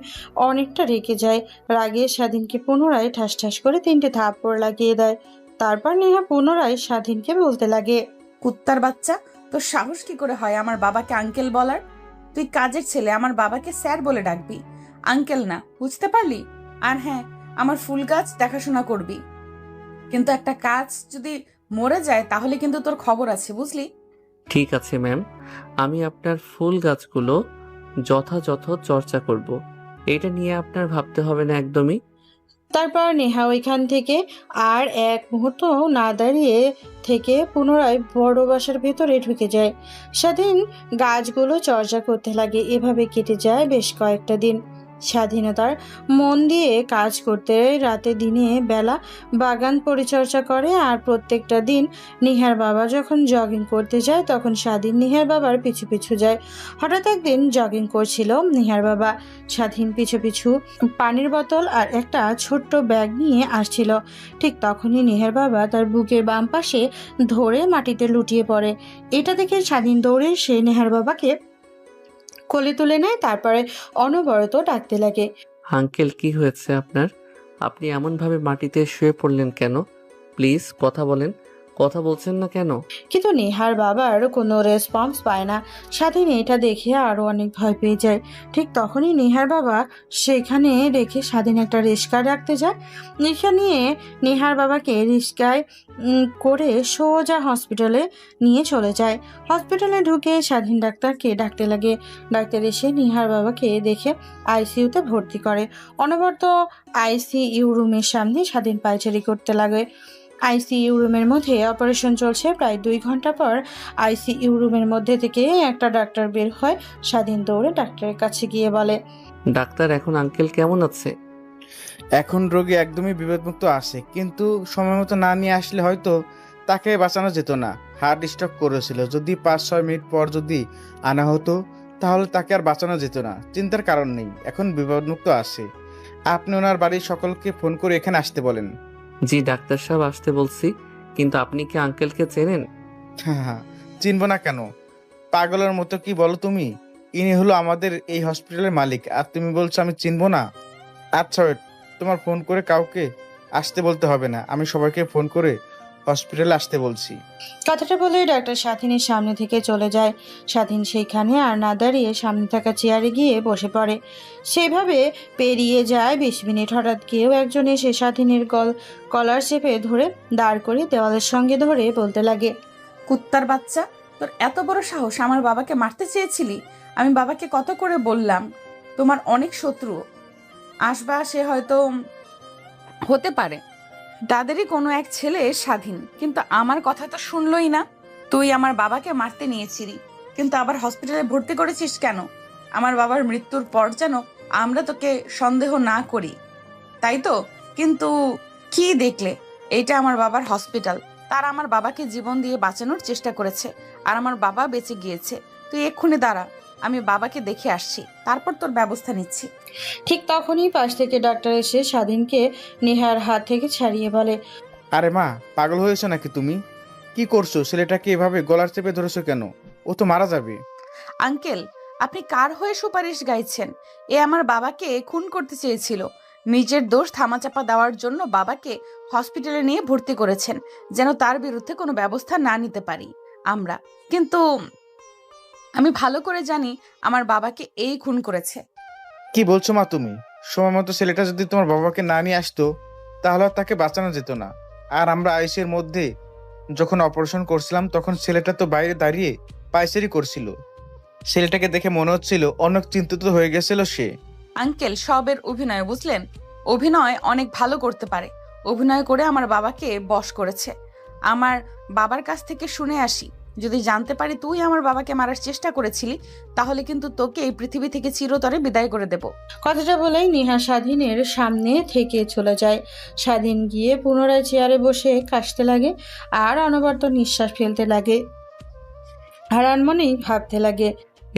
অনেকটা রেগে যায়। রাগে স্বাধীনকে পুনরায় ঠাস ঠাস করে 3টে থাপ্পড় লাগিয়ে দেয়। তারপর নেহা পুনরায় স্বাধীনকে বলতে লাগে, কুত্তার বাচ্চা, তোর সাহস কি করে হয় আমার বাবাকে আঙ্কেল বলার? তুই কাজের ছেলে, আমার বাবাকে স্যার বলে ডাকবি, আঙ্কেল না, বুঝতে পারলি? আর হ্যাঁ, আমার ফুল গাছ দেখাশোনা করবি, কিন্তু একটা কাজ যদি মরে যায় তাহলে কিন্তু তোর খবর আছে, বুঝলি? ঠিক আছে ম্যাম, আমি আপনার ফুল গাছগুলো যথাযথ চর্চা করব। এটা নিয়ে আপনার ভাবতে হবে না একদমই। তারপর নেহা ওইখান থেকে আর এক মুহূর্ত না দাঁড়িয়ে থেকে পুনরায় বড় বাসার ভেতরে ঢুকে যায়। স্বাধীন গাছগুলো চর্চা করতে লাগে। এভাবে কেটে যায় বেশ কয়েকটা দিন। স্বাধীনতার মন দিয়ে কাজ করতে রাতে দিনে বেলা বাগান পরিচর্যা করে। আর প্রত্যেকটা দিন নিহার বাবা যখন জগিং করতে যায় তখন স্বাধীন নিহার বাবার পিছু পিছু যায়। হঠাৎ একদিন জগিং করছিল নিহার বাবা। স্বাধীন পিছু পিছু পানির বোতল আর একটা ছোট্ট ব্যাগ নিয়ে আসছিল। ঠিক তখনই নিহার বাবা তার বুকের বাম পাশে ধরে মাটিতে লুটিয়ে পড়ে। এটা দেখে স্বাধীন দৌড়ে সে নেহার বাবাকে কোলে তুলে নেয়। তারপরে অনবরত ডাকতে লাগে, আঙ্কেল, কি হয়েছে আপনার? আপনি এমনভাবে মাটিতে শুয়ে পড়লেন কেন? প্লিজ কথা বলেন, কথা বলছেন না কেন? কিন্তু নেহার বাবার কোনো রেসপন্স পায় না। স্বাধীন এটা দেখে আরও অনেক ভয় পেয়ে যায়। ঠিক তখনই নেহার বাবা সেখানে রেখে স্বাধীন একটা রিক্সা ডাকতে যায়। রিক্সা নিয়ে নেহার বাবাকে রিক্সায় করে সোজা হসপিটালে নিয়ে চলে যায়। হসপিটালে ঢুকে স্বাধীন ডাক্তারকে ডাকতে লাগে। ডাক্তার এসে নেহার বাবাকে দেখে আইসিইউতে ভর্তি করে। অনবরত আইসিইউ রুমের সামনে স্বাধীন পায়চারি করতে লাগে। আইসিইউ রুমের মধ্যে অপারেশন চলছে। প্রায় 2 ঘন্টা পর আইসিইউ রুমের মধ্যে থেকে একটা ডাক্তার বের হয়। স্বাধীন দৌড়ে ডাক্তারের কাছে গিয়ে বলে, ডাক্তার, এখন আঙ্কেল কেমন আছে? এখন রোগী একদমই বিপদমুক্ত আছে, কিন্তু সময় মতো না নিয়ে আসলে হয়তো তাকে বাঁচানো যেত না। হার্ট স্ট্রোক করেছিল, যদি 5-6 মিনিট পর যদি আনা হতো তাহলে তাকে আর বাঁচানো যেত না। চিন্তার কারণ নেই, এখন বিপদমুক্ত আছে। আপনি ওনার বাড়ির সকলকে ফোন করে এখানে আসতে বলেন। জি ডাক্তার সাহেব, আসতে বলছি, কিন্তু আপনি কি আঙ্কেলকে চেনেন? হ্যাঁ, চিনব না কেন? পাগলের মতো কি বলো তুমি? ইনি হলো আমাদের এই হসপিটালের মালিক, আর তুমি বলছো আমি চিনব না? আচ্ছা ওয়েট, তোমার ফোন করে কাউকে আসতে বলতে হবে না, আমি সবাইকে ফোন করে হসপিটালে আসতে বলছি। কথাটা বলে ডাক্তার স্বাধীনের সামনে থেকে চলে যায়। স্বাধীন সেইখানে আর না দাঁড়িয়ে সামনে থাকা চেয়ারে গিয়ে বসে পড়ে। সেভাবে পেরিয়ে যায় 20 মিনিট। হঠাৎ কেউ একজন এসে স্বাধীনের কলার চেপে ধরে দাঁড় করে দেওয়ালের সঙ্গে ধরে বলতে লাগে, কুত্তার বাচ্চা, তোর এত বড় সাহস আমার বাবাকে মারতে চেয়েছিলি? আমি বাবাকে কত করে বললাম তোমার অনেক শত্রু আসবা, সে হয়তো হতে পারে তাদেরই কোনো এক ছেলে স্বাধীন, কিন্তু আমার কথা তো শুনলই না। তুই আমার বাবাকে মারতে নিয়েছিলি, কিন্তু আবার হসপিটালে ভর্তি করেছিস কেন? আমার বাবার মৃত্যুর পর যেন আমরা তোকে সন্দেহ না করি, তাই তো? কিন্তু কি দেখলে? এইটা আমার বাবার হসপিটাল, তারা আমার বাবাকে জীবন দিয়ে বাঁচানোর চেষ্টা করেছে, আর আমার বাবা বেঁচে গিয়েছে। তুই এক্ষুনি দাঁড়া, আমি বাবাকে দেখে আসছি, তারপর তোর ব্যবস্থা নিচ্ছি। ঠিক তখনই পাশ থেকে ডাক্তার এসে স্বাধীনকে নেহার হাত থেকে ছাড়িয়ে বলে, আরে মা, পাগল হয়েছো নাকি তুমি? কি করছো? ছেলেটাকে এভাবে গলার চেপে ধরেছো কেন? ও তো মারা যাবে। আঙ্কেল, আপনি কার হয়ে সুপারিশ গাইছেন? এ আমার বাবাকে খুন করতে চেয়েছিল। নিজের দোষ ধামাচাপা দেওয়ার জন্য বাবাকে হসপিটালে নিয়ে ভর্তি করেছেন, যেন তার বিরুদ্ধে কোনো ব্যবস্থা না নিতে পারি আমরা। কিন্তু আমি ভালো করে জানি আমার বাবাকে এই খুন করেছে। কি বলছো মা তুমি? সময় মতো ছেলেটা যদি তোমার বাবাকে না নিয়ে আসতো, তাহলে আর তাকে বাঁচানো যেত না। আর আমরা আইসিইউর মধ্যে যখন অপারেশন করছিলাম, তখন ছেলেটা তো বাইরে দাঁড়িয়ে পায়চারি করছিল। ছেলেটাকে দেখে মনে হচ্ছিল অনেক চিন্তিত হয়ে গেছিল সে। আঙ্কেল, সবের অভিনয়, বুঝলেন? অভিনয় অনেক ভালো করতে পারে। অভিনয় করে আমার বাবাকে বশ করেছে। আমার বাবার কাছ থেকে শুনে আসি, যদি জানতে পারি তুই আমার বাবাকে মারার চেষ্টা করেছিলি, তাহলে কিন্তু তোকে এই পৃথিবী থেকে চিরতরে বিদায় করে দেব। কথাটা বলেই নেহা স্বাধীনের সামনে থেকে চলে যায়। স্বাধীন গিয়ে পুনরায় চেয়ারে বসে কাশতে লাগে আর অনবরত নিঃশ্বাস ফেলতে লাগে, হারান মনেই ভাবতে লাগে,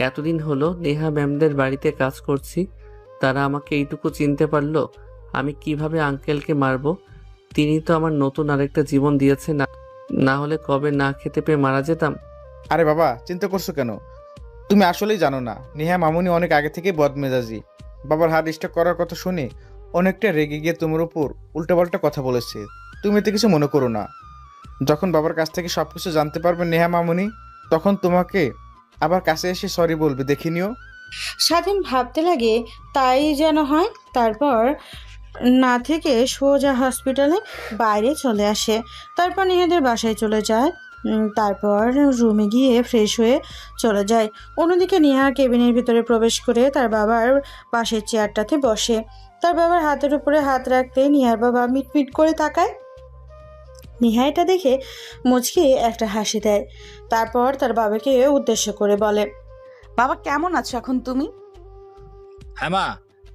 এতদিন হলো নেহা ম্যামদের বাড়িতে কাজ করছি, তারা আমাকে এইটুকু চিনতে পারলো। আমি কিভাবে আঙ্কেলকে মারবো? তিনি তো আমার নতুন আরেকটা জীবন দিয়েছে, না হলে কবে না খেতে পেয়ে মারা যেতাম। আরে বাবা, চিন্তা করছো কেন? তুমি আসলেই জানো না, নেহা মামুনি অনেক আগে থেকে বদমেজাজি। বাবার হার্ট স্ট্রোক করার কথা শুনে অনেকটা রেগে গিয়ে তোমার উপর উল্টাপাল্টা কথা বলেছে। তুমি এতে কিছু মনে করো না। যখন বাবার কাছ থেকে সবকিছু জানতে পারবে নেহা মামুনি, তখন তোমাকে আবার কাছে এসে সরি বলবে, দেখে নিও। স্বাধীন ভাবতে লাগে তাই যেন হয়। তারপর না থেকে সোজা হসপিটালে বাইরে চলে আসে। তারপর নেহাদের বাসায় চলে যায়। তারপর রুমে গিয়ে ফ্রেশ হয়ে চলে যায়। অন্যদিকে নেহা কেবিনের ভিতরে প্রবেশ করে তার বাবার পাশের চেয়ারটাতে বসে। তার বাবার হাতের উপরে হাত রাখতে নেহার বাবা মিটমিট করে তাকায়। নেহা এটা দেখে মুচকি একটা হাসি দেয়। তারপর তার বাবাকে উদ্দেশ্য করে বলে, বাবা, কেমন আছো এখন তুমি? হ্যাঁ মা,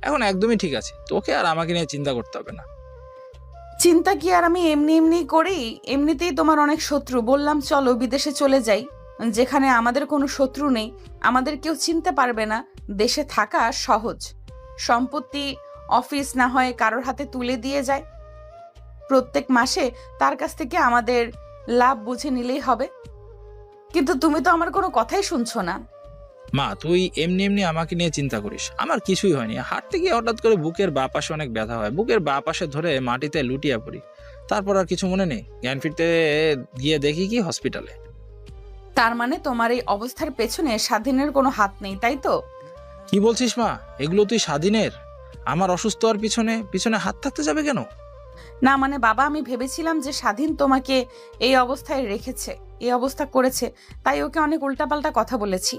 এখন একদমই ঠিক আছে। তোকে আর আমাকে নিয়ে চিন্তা করতে হবে না। চিন্তা কি আর আমি এমনি এমনি করি? এমনিতেই তোমার অনেক শত্রু। বললাম চলো বিদেশে চলে যাই, যেখানে আমাদের কোনো শত্রু নেই, আমাদের কেউ চিনতে পারবে না। দেশে থাকা সহজ, সম্পত্তি অফিস না হয় কারোর হাতে তুলে দিয়ে যায়, প্রত্যেক মাসে তার কাছ থেকে আমাদের লাভ বুঝে নিলেই হবে। কিন্তু তুমি তো আমার কোনো কথাই শুনছো না। মা, তুই এমনি এমনি আমাকে নিয়ে চিন্তা করিস। আমার কিছুই হয়নি। হাঁটতে গিয়ে হঠাৎ করে বুকের বাঁ পাশে অনেক ব্যথা হয়, বুকের বাঁ পাশে ধরে মাটিতে লুটিয়ে পড়ি। তারপর আর কিছু মনে নেই। জ্ঞান ফিরতে গিয়ে দেখি কি হসপিটালে। তার মানে তোমার এই অবস্থার পেছনে স্বাধীনের কোনো হাত নেই, তাই তো? কি বলছিস মা? এগুলো তুই স্বাধীনের? আমার অসুস্থ হওয়ার পিছনে পিছনে হাত থাকতে যাবে কেন? না মানে বাবা, আমি ভেবেছিলাম যে স্বাধীন তোমাকে এই অবস্থায় রেখেছে, এই অবস্থা করেছে, তাই ওকে অনেক উল্টাপাল্টা কথা বলেছি।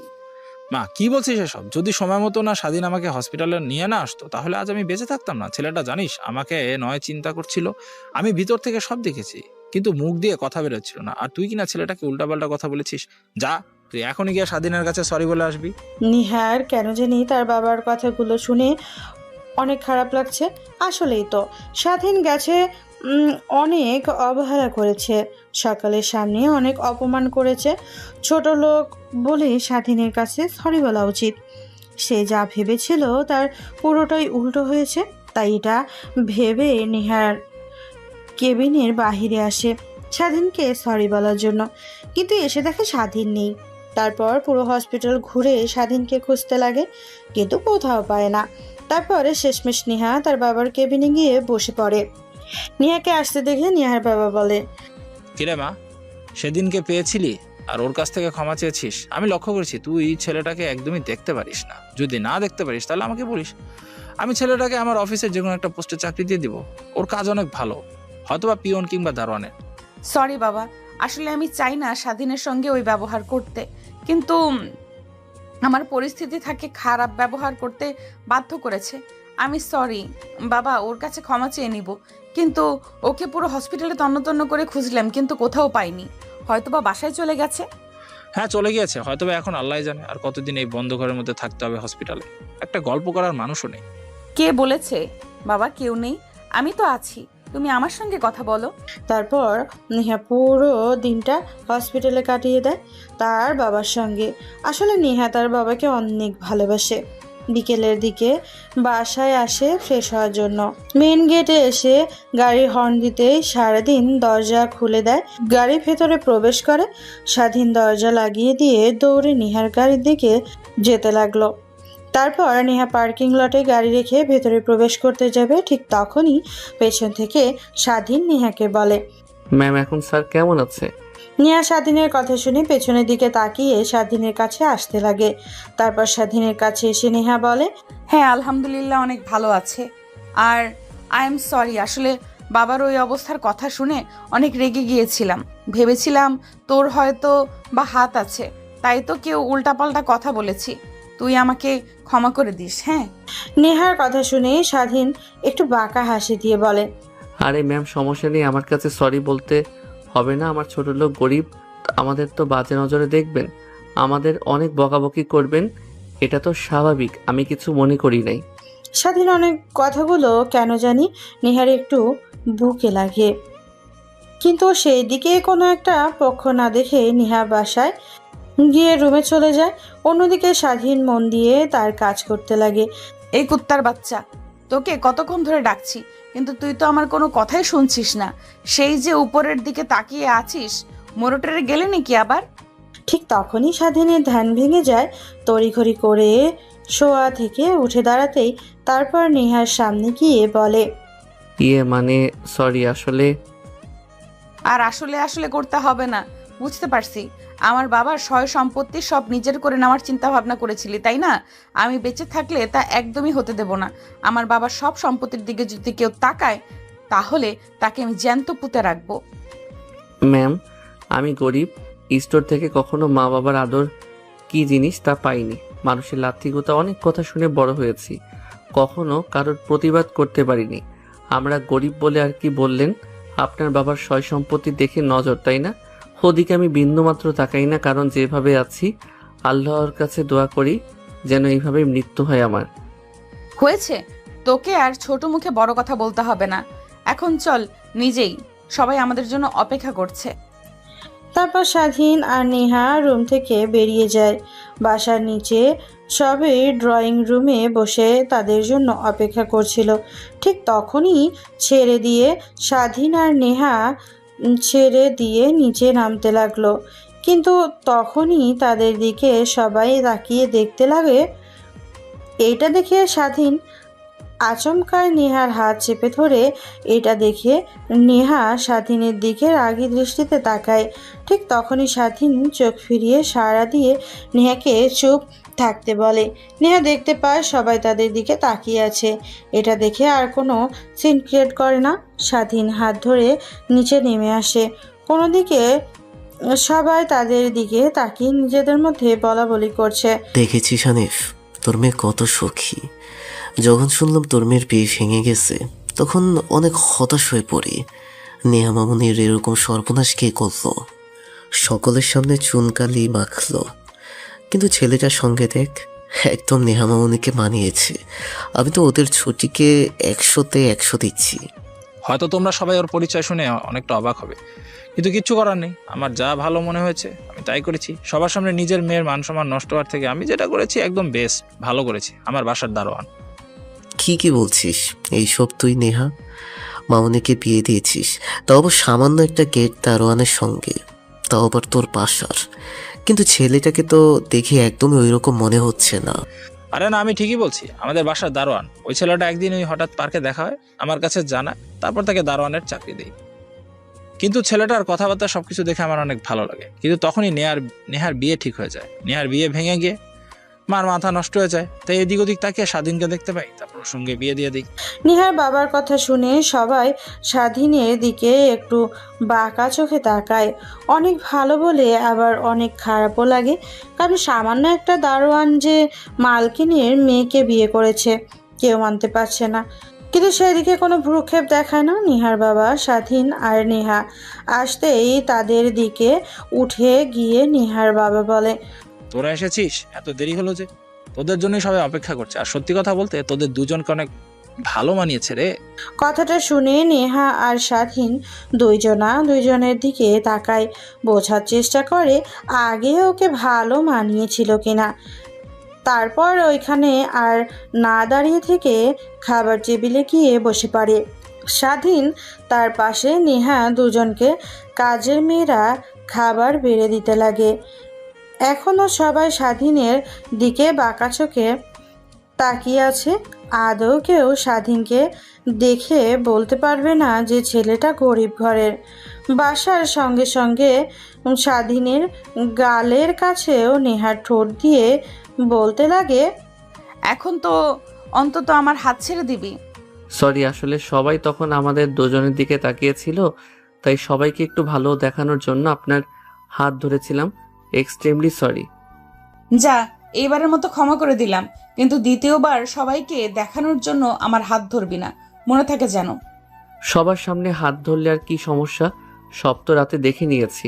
মা, কি বলছিস এসব? যদি সময় মতো না স্বাধীন আমাকে হসপিটালে নিয়ে না আসতো, তাহলে আজ আমি বেঁচে থাকতাম না। ছেলেটা জানিস আমাকে নয় চিন্তা করছিল, আমি ভিতর থেকে সব দেখেছি, কিন্তু মুখ দিয়ে কথা বেরোচ্ছিল না। আর তুই কিনা ছেলেটাকে উল্টাপাল্টা কথা বলেছিস। যা, তুই এখনই গিয়ে স্বাধীনের কাছে সরি বলে আসবি। নিহার কেন জানি তার বাবার কথাগুলো শুনে অনেক খারাপ লাগছে। আসলেই তো স্বাধীন গেছে, অনেক অবহেলা করেছে, সকালের সামনে অনেক অপমান করেছে। ছোট লোক বলে স্বাধীনের কাছে সরি বলা উচিত। সে যা ভেবেছিল তার পুরোটাই উল্টো হয়েছে। তাই এটা ভেবে নিহার কেবিনের বাহিরে আসে স্বাধীনকে সরি বলার জন্য, কিন্তু এসে দেখে স্বাধীন নেই। তারপর পুরো হসপিটাল ঘুরে স্বাধীনকে খুঁজতে লাগে, কিন্তু কোথাও পায় না। তারপরে শেষমেশ নেহা তার বাবার কেবিনে গিয়ে বসে পড়ে। নেহাকে আসতে দেখে নেহার বাবা বলে, কিরে মা, সেদিনকে পেয়েছিলি আর ওর কাছ থেকে ক্ষমা চেয়েছিস? আমি লক্ষ্য করেছি তুই ছেলেটাকে একদমই দেখতে পারিস না। যদি না দেখতে পারিস তাহলে আমাকে বলিস, আমি ছেলেটাকে আমার অফিসের যে কোনো একটা পোস্টে চাকরি দিয়ে দিব। ওর কাজ অনেক ভালো, হয়তোবা পিয়ন কিংবা দারোয়ানের। সরি বাবা, আসলে আমি চাই না স্বাধীনের সঙ্গে ওই ব্যবহার করতে, কিন্তু আমার পরিস্থিতি থাকে খারাপ ব্যবহার করতে বাধ্য করেছে। আমি সরি বাবা, ওর কাছে ক্ষমা চেয়ে নিব। কিন্তু ওকে পুরো হসপিটালে তন্ন করে খুঁজলাম, কিন্তু কোথাও পাইনি। হয়তোবা বাসায় চলে গেছে। হ্যাঁ, চলে গিয়েছে হয়তোবা। এখন আল্লাহ জানে আর কতদিন এই বন্ধ ঘরের মধ্যে থাকতে হবে হসপিটালে। একটা গল্প করার মানুষও নেই। কে বলেছে বাবা কেউ নেই? আমি তো আছি, তুমি আমার সঙ্গে কথা বলো। তারপর নেহা পুরো দিনটা হসপিটালে কাটিয়ে দেয় তার বাবার সঙ্গে। আসলে নেহা তার বাবাকে অনেক ভালোবাসে। বিকেলের দিকে বাসায় আসে ফ্রেশ হওয়ার জন্য। মেন গেটে এসে গাড়ির হর্ন দিতেই সারাদিন দরজা খুলে দেয়। গাড়ির ভেতরে প্রবেশ করে। স্বাধীন দরজা লাগিয়ে দিয়ে দৌড়ে নেহার গাড়ির দিকে যেতে লাগলো। তারপর নেহা পার্কিং লটে গাড়ি রেখে ভেতরে প্রবেশ করতে যাবে, ঠিক তখনই পেছন থেকে স্বাধীন নেহাকে বলে। ম্যাম, এখন স্যার কেমন আছে? নেহা স্বাধীনের কথা শুনে পেছনের দিকে তাকিয়ে স্বাধীনের কাছে আসতে লাগে। তারপর স্বাধীনের কাছে এসে নেহা বলে, হ্যাঁ আলহামদুলিল্লাহ অনেক ভালো আছে। আর আই এম সরি, আসলে বাবার ওই অবস্থার কথা শুনে অনেক রেগে গিয়েছিলাম। ভেবেছিলাম তোর হয়তো বা হাত আছে, তাই তো কেউ উল্টাপাল্টা কথা বলেছি। তুই আমাকে ক্ষমা করে দিস। হ্যাঁ। নেহার কথা শুনে স্বাধীন একটু বাঁকা হাসি দিয়ে বলে, আরে ম্যাম, সমস্যা নেই, আমার কাছে সরি বলতে হবে না। আমার ছোট লোক, গরিব, আমাদের তো বাজে নজরে দেখবেন, আমাদের অনেক বকাবকি করবেন, এটা তো স্বাভাবিক, আমি কিছু মনে করি নাই। স্বাধীন অনেক কথাগুলো কেন জানি নেহার একটু বুকে লাগে, কিন্তু সেই দিকে কোনো একটা পক্ষ না দেখে নেহা বাসায় গিয়ে রুমে চলে যায়। অন্যদিকে স্বাধীন মন দিয়ে তার কাজ করতে লাগে। এই কুত্তার বাচ্চা, তোকে কতক্ষণ ধরে ডাকছি, কিন্তু তুই তো আমার কোনো কথাই শুনছিস না। সেই যে উপরের দিকে তাকিয়ে আছিস, মোরটেরে গেলে নাকি আবার? ঠিক তখনই স্বাধীনের ধ্যান ভেঙে যায়। তড়িঘড়ি করে শোয়া থেকে উঠে দাঁড়াতেই তারপর নেহার সামনে গিয়ে বলে, মানে সরি, আসলে আর আসলে আসলে করতে হবে না, বুঝতে পারছি। আমার বাবার সয় সম্পত্তি সব নিজের করে নেওয়ার চিন্তা ভাবনা করেছিলি, তাই না? আমি বেঁচে থাকলে তা একদমই হতে দেব না। আমার বাবার সব সম্পত্তির দিকে যদি কেউ তাকায়, তাহলে তাকে আমি জ্যান্ত পুঁতে রাখবো। ম্যাম, আমি গরিব, স্টোর থেকে কখনো মা বাবার আদর কি জিনিস তা পাইনি। মানুষের লাথিগুতা অনেক কথা শুনে বড় হয়েছি, কখনো কারোর প্রতিবাদ করতে পারিনি। আমরা গরিব বলে আর কি বললেন? আপনার বাবার সয় সম্পত্তি দেখে নজর, তাই না? ওদিকে আমি বিন্দুমাত্র তাকাই না, কারণ যেভাবে আছি আল্লাহর কাছে দোয়া করি যেন এইভাবে মৃত্যু হয় আমার। হয়েছে, তোকে আর ছোট মুখে বড় কথা বলতে হবে না। এখন চল নিজেই, সবাই আমাদের জন্য অপেক্ষা করছে। তারপর স্বাধীন আর নেহা রুম থেকে বেরিয়ে যায়। বাসার নিচে সবাই ড্রয়িং রুমে বসে তাদের জন্য অপেক্ষা করছিল। ঠিক তখনই স্বাধীন আর নেহা ছেড়ে দিয়ে নিচে নামতে লাগলো। কিন্তু তখনই তাদের দিকে সবাই তাকিয়ে দেখতে লাগে। এইটা দেখে স্বাধীন আচমকায় নেহার হাত চেপে ধরে। এটা দেখে নেহা স্বাধীনের দিকে রাগী দৃষ্টিতে তাকায়। ঠিক তখনই স্বাধীন চোখ ফিরিয়ে সাড়া দিয়ে নেহাকে চুপ থাকতে বলে। নেহা দেখতে পায় সবাই তাদের দিকে তাকিয়ে আছে। এটা দেখে আর কোনো সিন ক্রিয়েট করে না। স্বাধীন হাত ধরে নিচে নেমে আসে। কোনো দিকে সবাই তাদের দিকে তাকিয়ে নিজেদের মধ্যে বলাবলি করছে। দেখেছিস হানিফ, তোর মেয়ে কত সুখী। যখন শুনলাম তোর মেয়ের বিয়ে ভেঙে গেছে, তখন অনেক হতাশ হয়ে পড়ি। নেহা মামুনির এরকম সর্বনাশ কে করলো? সকলের সামনে চুনকালি মাখলো, কিন্তু ছেলেটার সঙ্গে দেখ, একদম নেহা মামুনিকে মানিয়েছে। আমি তো ওদের ছুটিকে 100-তে 100 দিচ্ছি। হয়তো তোমরা সবাই ওর পরিচয় শুনে অনেকটা অবাক হবে, কিন্তু কিচ্ছু করার নেই। আমার যা ভালো মনে হয়েছে আমি তাই করেছি। সবার সামনে নিজের মেয়ের মান সম্মান নষ্ট হওয়ার থেকে আমি যেটা করেছি একদম বেস্ট, ভালো করেছি। আমার বাসার দারোয়ান। কি বলছিস এইসব? তুই নেহা মামুনিকে বিয়ে দিয়েছিস, তাও আবার সামান্য একটা গেট দারোয়ানের সঙ্গে, তাও আবার তোর বাসার। কিন্তু ছেলেটাকে তো দেখে একদমই ওইরকম মনে হচ্ছে না। আরে না, আমি ঠিকই বলছি, আমাদের বাসার দারোয়ান। ওই ছেলেটা একদিন ওই হঠাৎ পার্কে দেখা হয়, আমার কাছে জানা, তারপর তাকে দারোয়ানের চাকরি দেই। কিন্তু ছেলেটার কথাবার্তা সবকিছু দেখে আমার অনেক ভালো লাগে। কিন্তু তখনই নেহার বিয়ে ঠিক হয়ে যায়। নেহার বিয়ে ভেঙে গিয়ে মার মাথা নষ্ট হয়ে যায়। তাই এদিক ওদিক তাকিয়ে স্বাধীনকে দেখতে পাই, তারপর ওর সঙ্গে বিয়ে দিয়ে দিই। নিহার বাবার কথা শুনে সবাই স্বাধীনের দিকে একটু বাঁকা চোখে তাকায়। অনেক ভালো বলে আবার অনেক খারাপও লাগে, কারণ সামান্য একটা দারোয়ান যে মালকিনের মেয়েকে বিয়ে করেছে কেউ মানতে পারছে না। কিন্তু সেদিকে কোনো ভ্রুক্ষেপ দেখায় না নিহার বাবা। স্বাধীন আর নেহা আসতেই তাদের দিকে উঠে গিয়ে নিহার বাবা বলে, তোরা এসেছিস? এত দেরি হলো যে? তোদের জন্যই সবাই অপেক্ষা করছে। আর সত্যি কথা বলতে তোদের দুজনকে অনেক ভালো মানিয়েছে রে। কথাটা শুনে নেহা আর স্বাধীন দুইজনের দিকে তাকায়, বোঝার চেষ্টা করে আগে ওকে ভালো মানিয়েছিল কিনা। তারপর ওইখানে আর না দাঁড়িয়ে থেকে খাবার টেবিলে গিয়ে বসে পড়ে। স্বাধীন তার পাশে, নেহা দুজনকে কাজের মেয়েরা খাবার বেড়ে দিতে লাগে। এখনও সবাই স্বাধীনের দিকে বাঁকা চোখে তাকিয়ে আছে। আদৌ কেউ স্বাধীনকে দেখে বলতে পারবে না যে ছেলেটা গরিব ঘরের। বাসার সঙ্গে সঙ্গে স্বাধীনের গালের কাছেও নেহার ঠোঁট দিয়ে বলতে লাগে, এখন তো অন্তত আমার হাত ছেড়ে দিবি। সরি, আসলে সবাই তখন আমাদের দুজনের দিকে তাকিয়েছিল, তাই সবাইকে একটু ভালো দেখানোর জন্য আপনার হাত ধরেছিলাম। Extremely sorry. যা, এইবারের মতো ক্ষমা করে দিলাম, কিন্তু দ্বিতীয়বার সবাইকে দেখানোর জন্য আমার হাত ধরবি না, মনে থাকে যেন। সবার সামনে হাত ধরলে আর কি সমস্যা? সব তো রাতে দেখে নিয়েছি।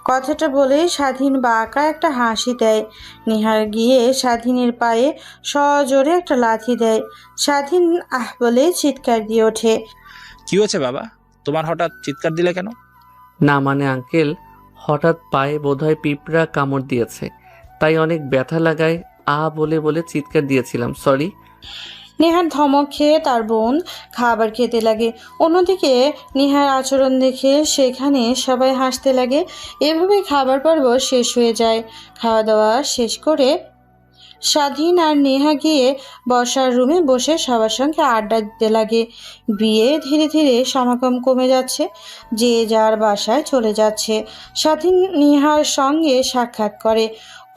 কথাটা বলে স্বাধীন বাঁকা একটা হাসি দেয়। নিহার গিয়ে স্বাধীনের পায়ে সজোরে একটা লাথি দেয়। স্বাধীন আহ বলে চিৎকার দিয়ে ওঠে। কি হয়েছে বাবা, তোমার হঠাৎ চিৎকার দিলে কেন? না মানে আঙ্কেল, হঠাৎ পায়ে বোধহয় পিঁপড়া কামড় দিয়েছে, তাই অনেক ব্যথা লাগায় বলে বলে চিৎকার দিয়েছিলাম, সরি। নেহার ধমক খেয়ে তার বোন খাবার খেতে লাগে। অন্যদিকে নেহার আচরণ দেখে সেখানে সবাই হাসতে লাগে। এভাবে খাবার পর্ব শেষ হয়ে যায়। খাওয়া দাওয়া শেষ করে স্বাধীন আর নেহা গিয়ে বসার রুমে বসে সবার সঙ্গে আড্ডা দিতে লাগে। বিয়ে ধীরে ধীরে সমাগম কমে যাচ্ছে, যে যার বাসায় চলে যাচ্ছে। স্বাধীন নেহার সঙ্গে সাক্ষাৎ করে।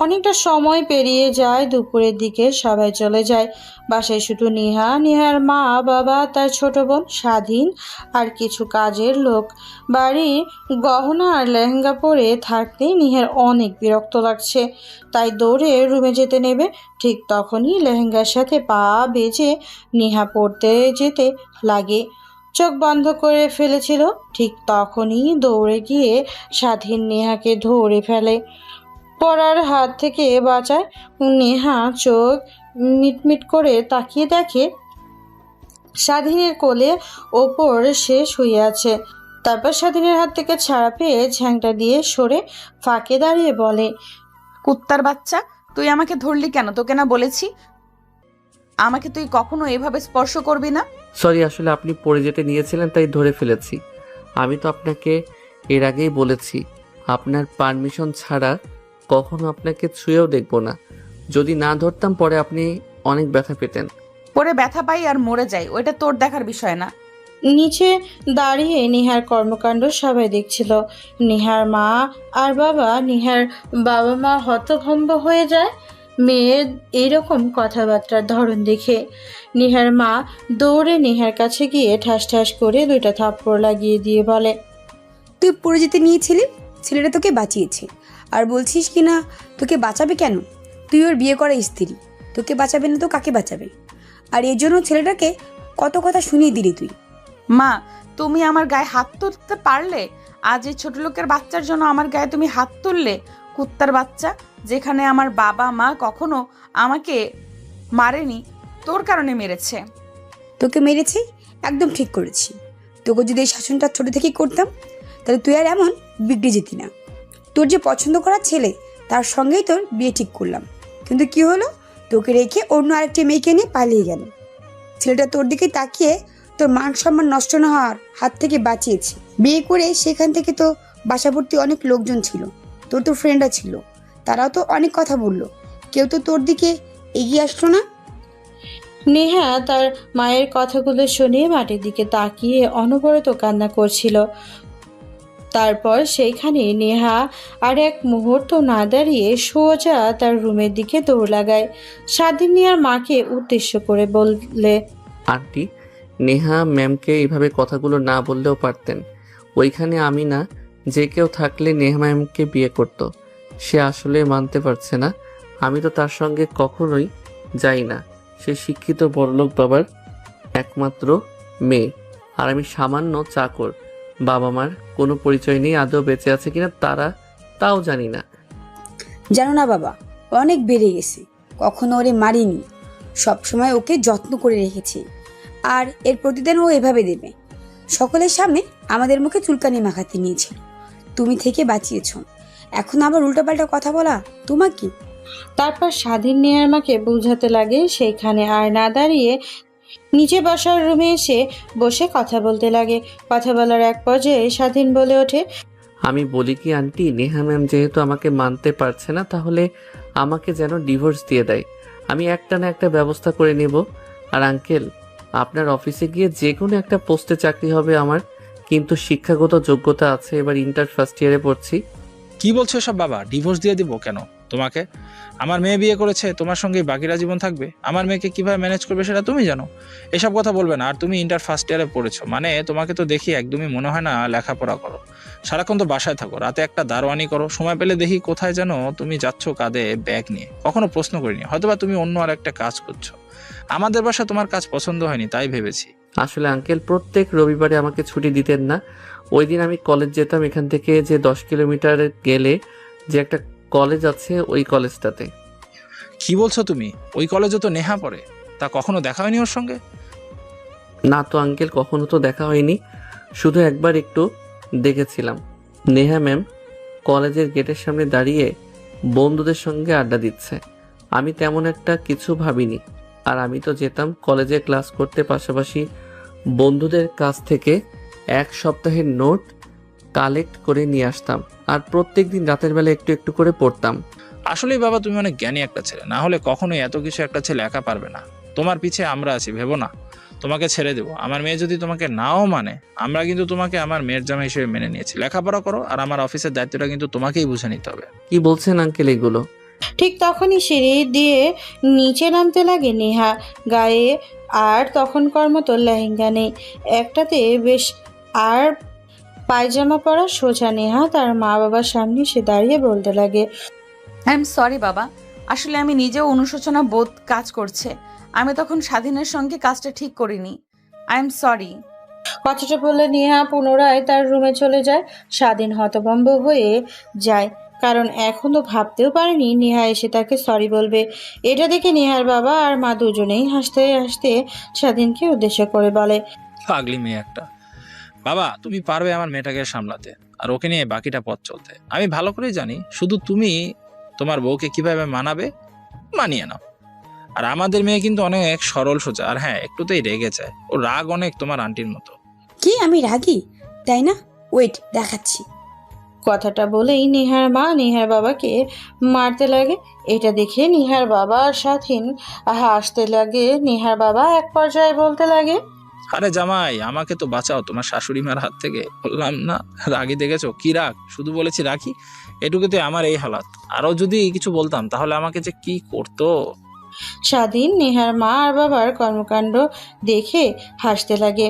অনেকটা সময় পেরিয়ে যায়, দুপুরের দিকে সবাই চলে যায়। বাসায় শুধু নেহা, নেহার মা বাবা, তার ছোট বোন স্বাধীন আর কিছু কাজের লোক। বাড়ি গহনা আর লেহেঙ্গা পরে থাকতে নেহার অনেক বিরক্ত লাগছে, তাই দৌড়ে রুমে যেতে নেবে। ঠিক তখনই লেহেঙ্গার সাথে পা বেজে নেহা পড়তে যেতে লাগে। চোখ বন্ধ করে ফেলেছিল, ঠিক তখনই দৌড়ে গিয়ে স্বাধীন নেহাকে ধরে ফেলে, পড়ার হাত থেকে বাঁচায়। নেহা চোখ মিটমিট করে তাকিয়ে দেখে স্বাধীনের কোলে ওপর সে শুয়ে আছে। তারপর স্বাধীনের হাত থেকে ছাড়া পেয়ে ঝ্যাংটা দিয়ে সরে ফাঁকে দাঁড়িয়ে বলে, কুত্তার বাচ্চা, তুই আমাকে ধরলি কেন? তোকে না বলেছি আমাকে তুই কখনো এভাবে স্পর্শ করবি না? সরি, আসলে আপনি পড়ে যেতে নিয়েছিলেন তাই ধরে ফেলেছি। আমি তো আপনাকে এর আগেই বলেছি, আপনার পারমিশন ছাড়া কখনো আপনাকে ছুঁয়েও দেখব না। যদি না ধরতাম পরে আপনি অনেক ব্যথা পেতেন। পরে ব্যথা পাই আর মরে যাই, ওইটা তোর দেখার বিষয় না। নিচে দাঁড়িয়ে নেহার কর্মকাণ্ড সবাই দেখছিল। নেহার মা আর বাবা, নেহার বাবা মা হতভম্ব হয়ে যায় মেয়ের এইরকম কথাবার্তার ধরন দেখে। নেহার মা দৌড়ে নেহার কাছে গিয়ে ঠাস ঠাস করে 2টা থাপ্পড় লাগিয়ে দিয়ে বলে, তুই পড়ে যেতে নিয়েছিলি, ছেলেটা তোকে বাঁচিয়েছে, আর বলছিস কি না তোকে বাঁচাবে কেন? তুই ওর বিয়ে করা স্ত্রী, তোকে বাঁচাবে না তো কাকে বাঁচাবে? আর এর জন্য ছেলেটাকে কত কথা শুনিয়ে দিলি তুই। মা, তুমি আমার গায়ে হাত তুলতে পারলে? আজ এই ছোট লোকের বাচ্চার জন্য আমার গায়ে তুমি হাত তুললে? কুত্তার বাচ্চা, যেখানে আমার বাবা মা কখনো আমাকে মারেনি, তোর কারণে মেরেছে। তোকে মেরেছি, একদম ঠিক করেছি। তোকে যদি এই শাসনটা ছোট থেকেই করতাম তাহলে তুই আর এমন বিগড়ে যেতি না। তোর যে পছন্দ করা ছেলে তার সঙ্গেই তোর বিয়ে ঠিক করলাম, কিন্তু কি হলো, তোকে রেখে অন্য আরেকটি মেয়েকে নিয়ে পালিয়ে গেল। ছেলেটা তোর দিকে তাকিয়ে তোর মান সম্মান নষ্ট না হওয়ার হাত থেকে বাঁচিয়েছে। বিয়ে করে সেখান থেকে তো বাসাভর্তি অনেক লোকজন ছিল, তোর তো ফ্রেন্ডরা ছিল, তারাও তো অনেক কথা বললো, কেউ তো তোর দিকে এগিয়ে আসলো না। নেহা তার মায়ের কথাগুলো শুনে মাটির দিকে তাকিয়ে অনবরত কান্না করছিল। তারপর সেইখানে নেহা আর এক মুহূর্ত না দাঁড়িয়ে সোজা তার রুমের দিকে দৌড় লাগায়। স্বাধীন নেহার মাকে উদ্দেশ্য করে বললে, আন্টি, নেহা ম্যামকে এইভাবে কথাগুলো না বললেও পারতেন। ওইখানে আমি না, যে কেউ থাকলে নেহা ম্যামকে বিয়ে করতো। সে আসলে মানতে পারছে না। আমি তো তার সঙ্গে কখনোই যাই না। সে শিক্ষিত বড়লোক বাবার একমাত্র মেয়ে, আর আমি সামান্য চাকর। বাবা মার কোনো পরিচয় নেই, আদৌ বেঁচে আছে কিনা তাও জানি না। জানো না বাবা, অনেক বেড়ে গেছে। কখনো ওরে মারিনি, সবসময় ওকে যত্ন করে রেখেছি। আর এর প্রতিদান ও এভাবে দেবে। সকলের সামনে আমাদের মুখে চুলকানি মাখাতে নিয়েছিল, তুমি থেকে বাঁচিয়েছ। এখন আবার উল্টোপাল্টা কথা বলা তোমার কি? তারপর স্বাধীন নেহার মাকে বুঝাতে লাগে। সেইখানে আর না দাঁড়িয়ে নিচে বসার রুমে এসে বসে কথা বলতে লাগে। কথা বলার এক পর্যায়ে স্বাধীন বলে ওঠে, আমি বলি কি আন্টি, নেহা ম্যাম যেহেতু আমাকে মানতে পারছে না, তাহলে আমাকে যেন ডিভোর্স দিয়ে দেয়। আমি একটা না একটা ব্যবস্থা করে নেব। আর আঙ্কেল, আপনার অফিসে গিয়ে যে কোনো একটা পোস্টে চাকরি হবে আমার, কিন্তু শিক্ষাগত যোগ্যতা আছে। এবার ইন্টার ফার্স্ট ইয়ারে পড়ছি। কি বলছো সব বাবা? ডিভোর্স দিয়ে দিব কেন তোমাকে? আমার মেয়ে বিয়ে করেছে, তোমার সঙ্গেই বাকিরা জীবন থাকবে। আমার মেয়েকে কিভাবে ম্যানেজ করবে সেটা তুমি জানো। এসব কথা বলবে না। আর তুমি ইন্টার ফার্স্ট ইয়ারে পড়েছো মানে তোমাকে তো দেখি একদমই মনে হয় না লেখাপড়া করো। সারাক্ষণ তো বাসায় থাকো, রাতে একটা দারোয়ানি করো, সময় পেলে দেখি কোথায় যেন তুমি যাচ্ছ কাঁধে ব্যাগ নিয়ে। কখনো প্রশ্ন করিনি, হয়তোবা তুমি অন্য আর একটা কাজ করছো। আমাদের বাসা তোমার কাজ পছন্দ হয়নি, তাই ভেবেছি। আসলে আঙ্কেল, প্রত্যেক রবিবারে আমাকে ছুটি দিতেন না। ওই দিন আমি কলেজ যেতাম। এখান থেকে যে 10 কিলোমিটার গেলে যে একটা কলেজ আছে, ওই কলেজটাতে। কি বলছো তুমি? ওই কলেজে তো নেহা পড়ে। তা কখনো দেখা হয়নি ওর সঙ্গে? না তো আঙ্কেল, কখনো তো দেখা হয়নি। শুধু একবার একটু দেখেছিলাম। নেহা ম্যাম কলেজের গেটের সামনে দাঁড়িয়ে বন্ধুদের সঙ্গে আড্ডা দিচ্ছে। আমি তেমন একটা কিছু ভাবিনি। আর আমি তো যেতাম কলেজে ক্লাস করতে, পাশাপাশি বন্ধুদের কাছ থেকে 1 সপ্তাহের নোট কালেক্ট করে নিয়ে আসতাম। আর প্রত্যেক দিন রাতের বেলা একটু একটু করে পড়তাম। আসলেই বাবা, তুমি অনেক জ্ঞানী একটা ছেলে। না হলে কখনোই এত কিছু একটা ছেলে একা পারবে না। তোমার পিছে আমরা আছি, ভেবো না তোমাকে ছেড়ে দেবো। আমার মেয়ে যদি তোমাকে নাও মানে, আমরা কিন্তু তোমাকে আমার মেয়ের জামাই হিসেবে মেনে নিয়েছি। লেখাপড়া করো, আর আমার অফিসের দায়িত্বটা কিন্তু তোমাকেই বুঝে নিতে হবে। কি বলছেন আঙ্কেল এগুলো? ঠিক তখনই সিঁড়ি দিয়ে নিচে নামতে লাগে নেহা। গায়ে আর তখনকার মতো লেহেঙ্গা নেই, একটাতে বেশ। আর পায়জামা পরা সোজা নেহা তার মা বাবার সামনে সে দাঁড়িয়ে বলতে লাগে, আই এম সরি বাবা, আসলে আমি নিজেও অনুশোচনা বোধ কাজ করছে। আমি তখন স্বাধীনের সঙ্গে কাজটা ঠিক করিনি। I am sorry. কথাটা বলে নেহা পুনরায় তার রুমে চলে যায়। স্বাধীন হতভম্ব হয়ে যায়, কারণ এখনো ভাবতেও পারেনি নেহা এসে তাকে সরি বলবে। এটা দেখে নেহার বাবা আর মা দুজনেই হাসতে হাসতে স্বাধীনকে উদ্দেশ্য করে বলে, পাগলি মেয়ে একটা। বাবা, তুমি পারবে আমার মেয়েটাকে সামলাতে, আর ওকে নিয়ে বাকিটা পথ চলতে। আমি ভালো করেই জানি, শুধু তুমি তোমার বউকে কিভাবে মানাবে, মানিয়ে নাও। আর আমাদের মেয়ে কিন্তু অনেক সরল সোজা, আর হ্যাঁ, একটুতেই রেগে যায়। ও রাগ অনেক তোমার আন্টির মতো। কি আমি রাগি? তাই না? ওয়েট, দেখাচ্ছি। কথাটা বলেই নেহার মা নেহার বাবাকে মারতে লাগে। এটা দেখে নেহার বাবা আর স্বাধীন হাসতে লাগে। নেহার বাবা এক পর্যায়ে বলতে লাগে, আরে জামাই, আমাকে তো বাঁচাও তোমার শাশুড়ি মার হাত থেকে। বললাম না রাগি দেখেছো? কি রাগ? শুধু বলেছি রাখি, এটুকুতে আমার এই হালাত। আরো যদি কিছু বলতাম তাহলে আমাকে যে কি করতো। স্বাধীন নেহার মা আর বাবার কর্মকাণ্ড দেখে হাসতে লাগে।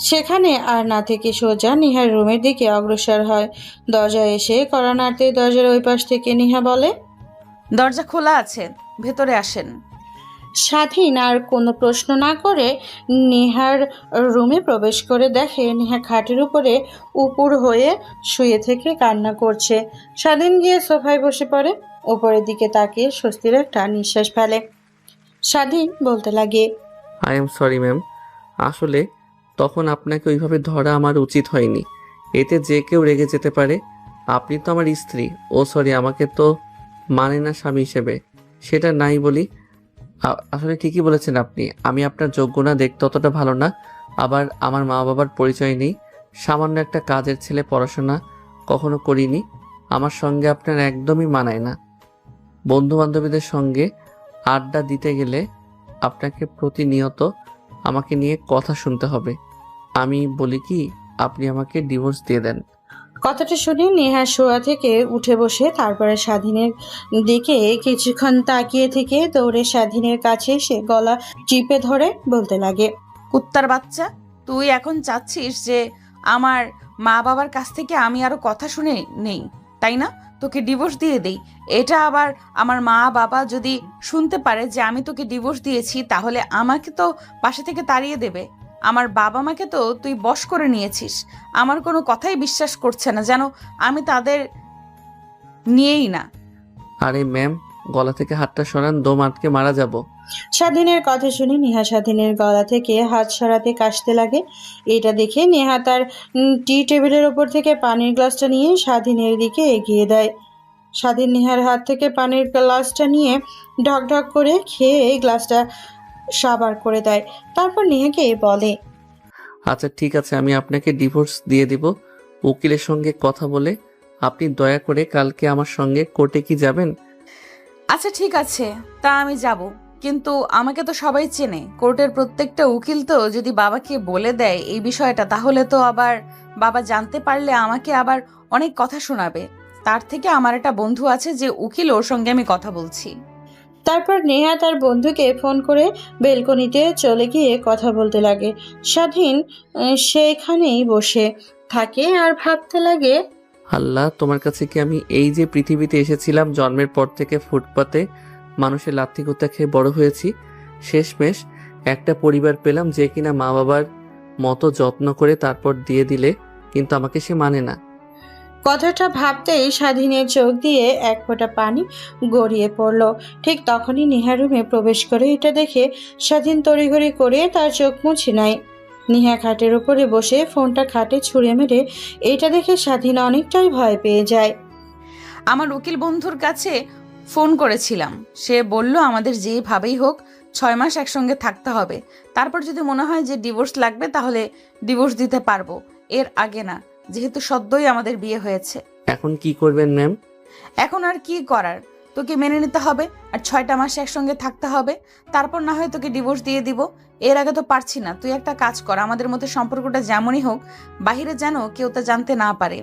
সেখানে আর না থেকে সোজা নেহার রুমের দিকে অগ্রসর হয়। দরজায় এসে কড়া নাড়তে দরজার ওই পাশ থেকে নেহা বলে, দরজা খোলা আছে, ভেতরে আসেন। স্বাধীন আর কোনো প্রশ্ন না করে নেহার রুমে প্রবেশ করে দেখে নেহা খাটের উপরে উপুর হয়ে শুয়ে থেকে কান্না করছে। স্বাধীন গিয়ে সোফায় বসে পড়ে, উপরের দিকে তাকিয়ে স্বস্তির একটা নিঃশ্বাস ফেলে। স্বাধীন বলতে লাগে, আই এম সরি ম্যাম। আসলে তখন আপনাকে ওইভাবে ধরা আমার উচিত হয়নি। এতে যে কেউ রেগে যেতে পারে। আপনি তো আমার স্ত্রী। ও সরি, আমাকে তো মানে না স্বামী হিসেবে, সেটা নাই বলি। আসলে ঠিকই বলেছেন আপনি। আমি আপনার যোগ্য না, দেখতে অতটা ভালো না। আবার আমার মা বাবার পরিচয় নেই। সামান্য একটা কাজের ছেলে, পড়াশোনা কখনো করিনি। আমার সঙ্গে আপনার একদমই মানায় না। বন্ধু বান্ধবীদের সঙ্গে আড্ডা দিতে গেলে আপনাকে প্রতিনিয়ত আমাকে নিয়ে কথা শুনতে হবে। আমি বলি কি, আপনি আমাকে ডিভোর্স দিয়ে দেন। কথাটা শুনে নেহা শোয়া থেকে উঠে বসে তারপরে স্বাধীনের দিকে কিছুক্ষণ তাকিয়ে থেকে দৌড়ে স্বাধীনের কাছে সে গলা চিপে ধরে বলতে লাগে। কুত্তার বাচ্চা, তুই এখন চাচ্ছিস যে আমার মা বাবার কাছ থেকে আমি আরো কথা শুনে নেই, তাই না? তোকে ডিভোর্স দিয়ে দেই। এটা আবার আমার মা বাবা যদি শুনতে পারে যে আমি তোকে ডিভোর্স দিয়েছি, তাহলে আমাকে তো বাসা থেকে তাড়িয়ে দেবে। আমার বাবা মাকে তো তুই বশ করে নিয়েছিস। আমার কোনো কথাই বিশ্বাস করছে না, যেন আমি তাদের নিয়েই না। আরে ম্যাম, গলা থেকে হাতটা সরান, দম আটকে মারা যাব। স্বাধীনের কথা শুনে নেহা স্বাধীনের গলা থেকে হাত সরাতে কাশতে লাগে। এটা দেখে নেহা তার টি টেবিলের ওপর থেকে পানির গ্লাসটা নিয়ে স্বাধীনের দিকে এগিয়ে দেয়। স্বাধীন নেহার হাত থেকে পানির গ্লাসটা নিয়ে ঢকঢক করে খেয়ে গ্লাসটা সাবার করে দেয়। তারপর নেহাকে বলে, আচ্ছা ঠিক আছে, আমি আপনাকে ডিভোর্স দিয়ে দিব। উকিলের সঙ্গে কথা বলে আপনি দয়া করে কালকে আমার সঙ্গে কোর্টে কি যাবেন? আচ্ছা ঠিক আছে, তা আমি যাব, কিন্তু আমাকে তো সবাই চেনে। কোর্টের প্রত্যেকটা উকিল তো যদি বাবাকে বলে দেয় এই বিষয়টা, তাহলে তো আবার বাবা জানতে পারলে আমাকে আবার অনেক কথা শোনাবে। তার থেকে আমার একটা বন্ধু আছে যে উকিল, ওর সঙ্গে আমি কথা বলছি। তারপর নেহা তার বন্ধুকে ফোন করে বেলকনিতে চলে গিয়ে কথা বলতে লাগে। স্বাধীন সেখানেই বসে থাকে আর ভাবতে লাগে, আল্লাহ, তোমার কাছে কি আমি এই যে পৃথিবীতে এসেছিলাম, জন্মের পর থেকে ফুটপাতে মানুষের লাথি কুত্তা খেয়ে বড় হয়েছি, শেষমেশ একটা পরিবার পেলাম যে কিনা মা বাবার মতো যত্ন করে তারপর দিয়ে দিলে, কিন্তু আমাকে সে মানে না। কথাটা ভাবতেই স্বাধীনের চোখ দিয়ে এক ফোঁটা পানি গড়িয়ে পড়ল। ঠিক তখনই নেহা রুমে প্রবেশ করে। এটা দেখে স্বাধীন তড়িঘড়ি করে তার চোখ মুছে নেয়। নেহা খাটের উপরে বসে ফোনটা খাটে ছুঁড়ে মেরে এটা দেখে স্বাধীন অনেকটাই ভয় পেয়ে যায়। আমার উকিল বন্ধুর কাছে ফোন করেছিলাম, সে বলল আমাদের যেভাবেই হোক 6 মাস একসঙ্গে থাকতে হবে। তারপর যদি মনে হয় যে ডিভোর্স লাগবে তাহলে ডিভোর্স দিতে পারবো, এর আগে না, যেহেতু সদ্যই আমাদের বিয়ে হয়েছে। এখন কি করবেন ম্যাম? এখন আর কি করার, তোকে মেনে নিতে হবে আর 6টা মাস একসঙ্গে থাকতে হবে। তারপর না হয় তোকে ডিভোর্স দিয়ে দিব। এর আগে তো পারছি না। তুই একটা কাজ কর, আমাদের মধ্যে সম্পর্কটা যেমনই হোক, বাহিরে যেন কেউ তা জানতে না পারে।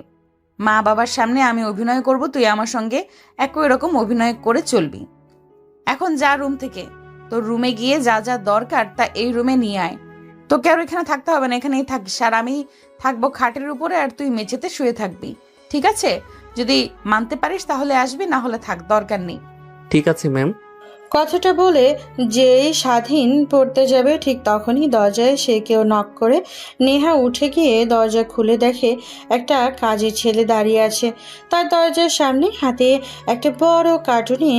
মা বাবার সামনে আমি অভিনয় করব, তুই আমার সঙ্গে একই রকম অভিনয় করে চলবি। এখন যা রুম থেকে, তোর রুমে গিয়ে যা যা দরকার তা এই রুমে নিয়ে আয়। তোকে আর এখানে থাকতে হবে না, এখানেই থাকিস। আর আমি থাকবো খাটের উপরে, আর তুই মেঝেতে শুয়ে থাকবি, ঠিক আছে? যদি মানতে পারিস তাহলে আসবি, না হলে থাক, দরকার নেই। ঠিক আছে ম্যাম। কথাটা বলে যেই স্বাধীন পড়তে যাবে ঠিক তখনই দরজায় সে কেউ নক করে। নেহা উঠে গিয়ে দরজা খুলে দেখে একটা কাজের ছেলে দাঁড়িয়ে আছে তার দরজার সামনে, হাতে একটা বড় কার্টুনে।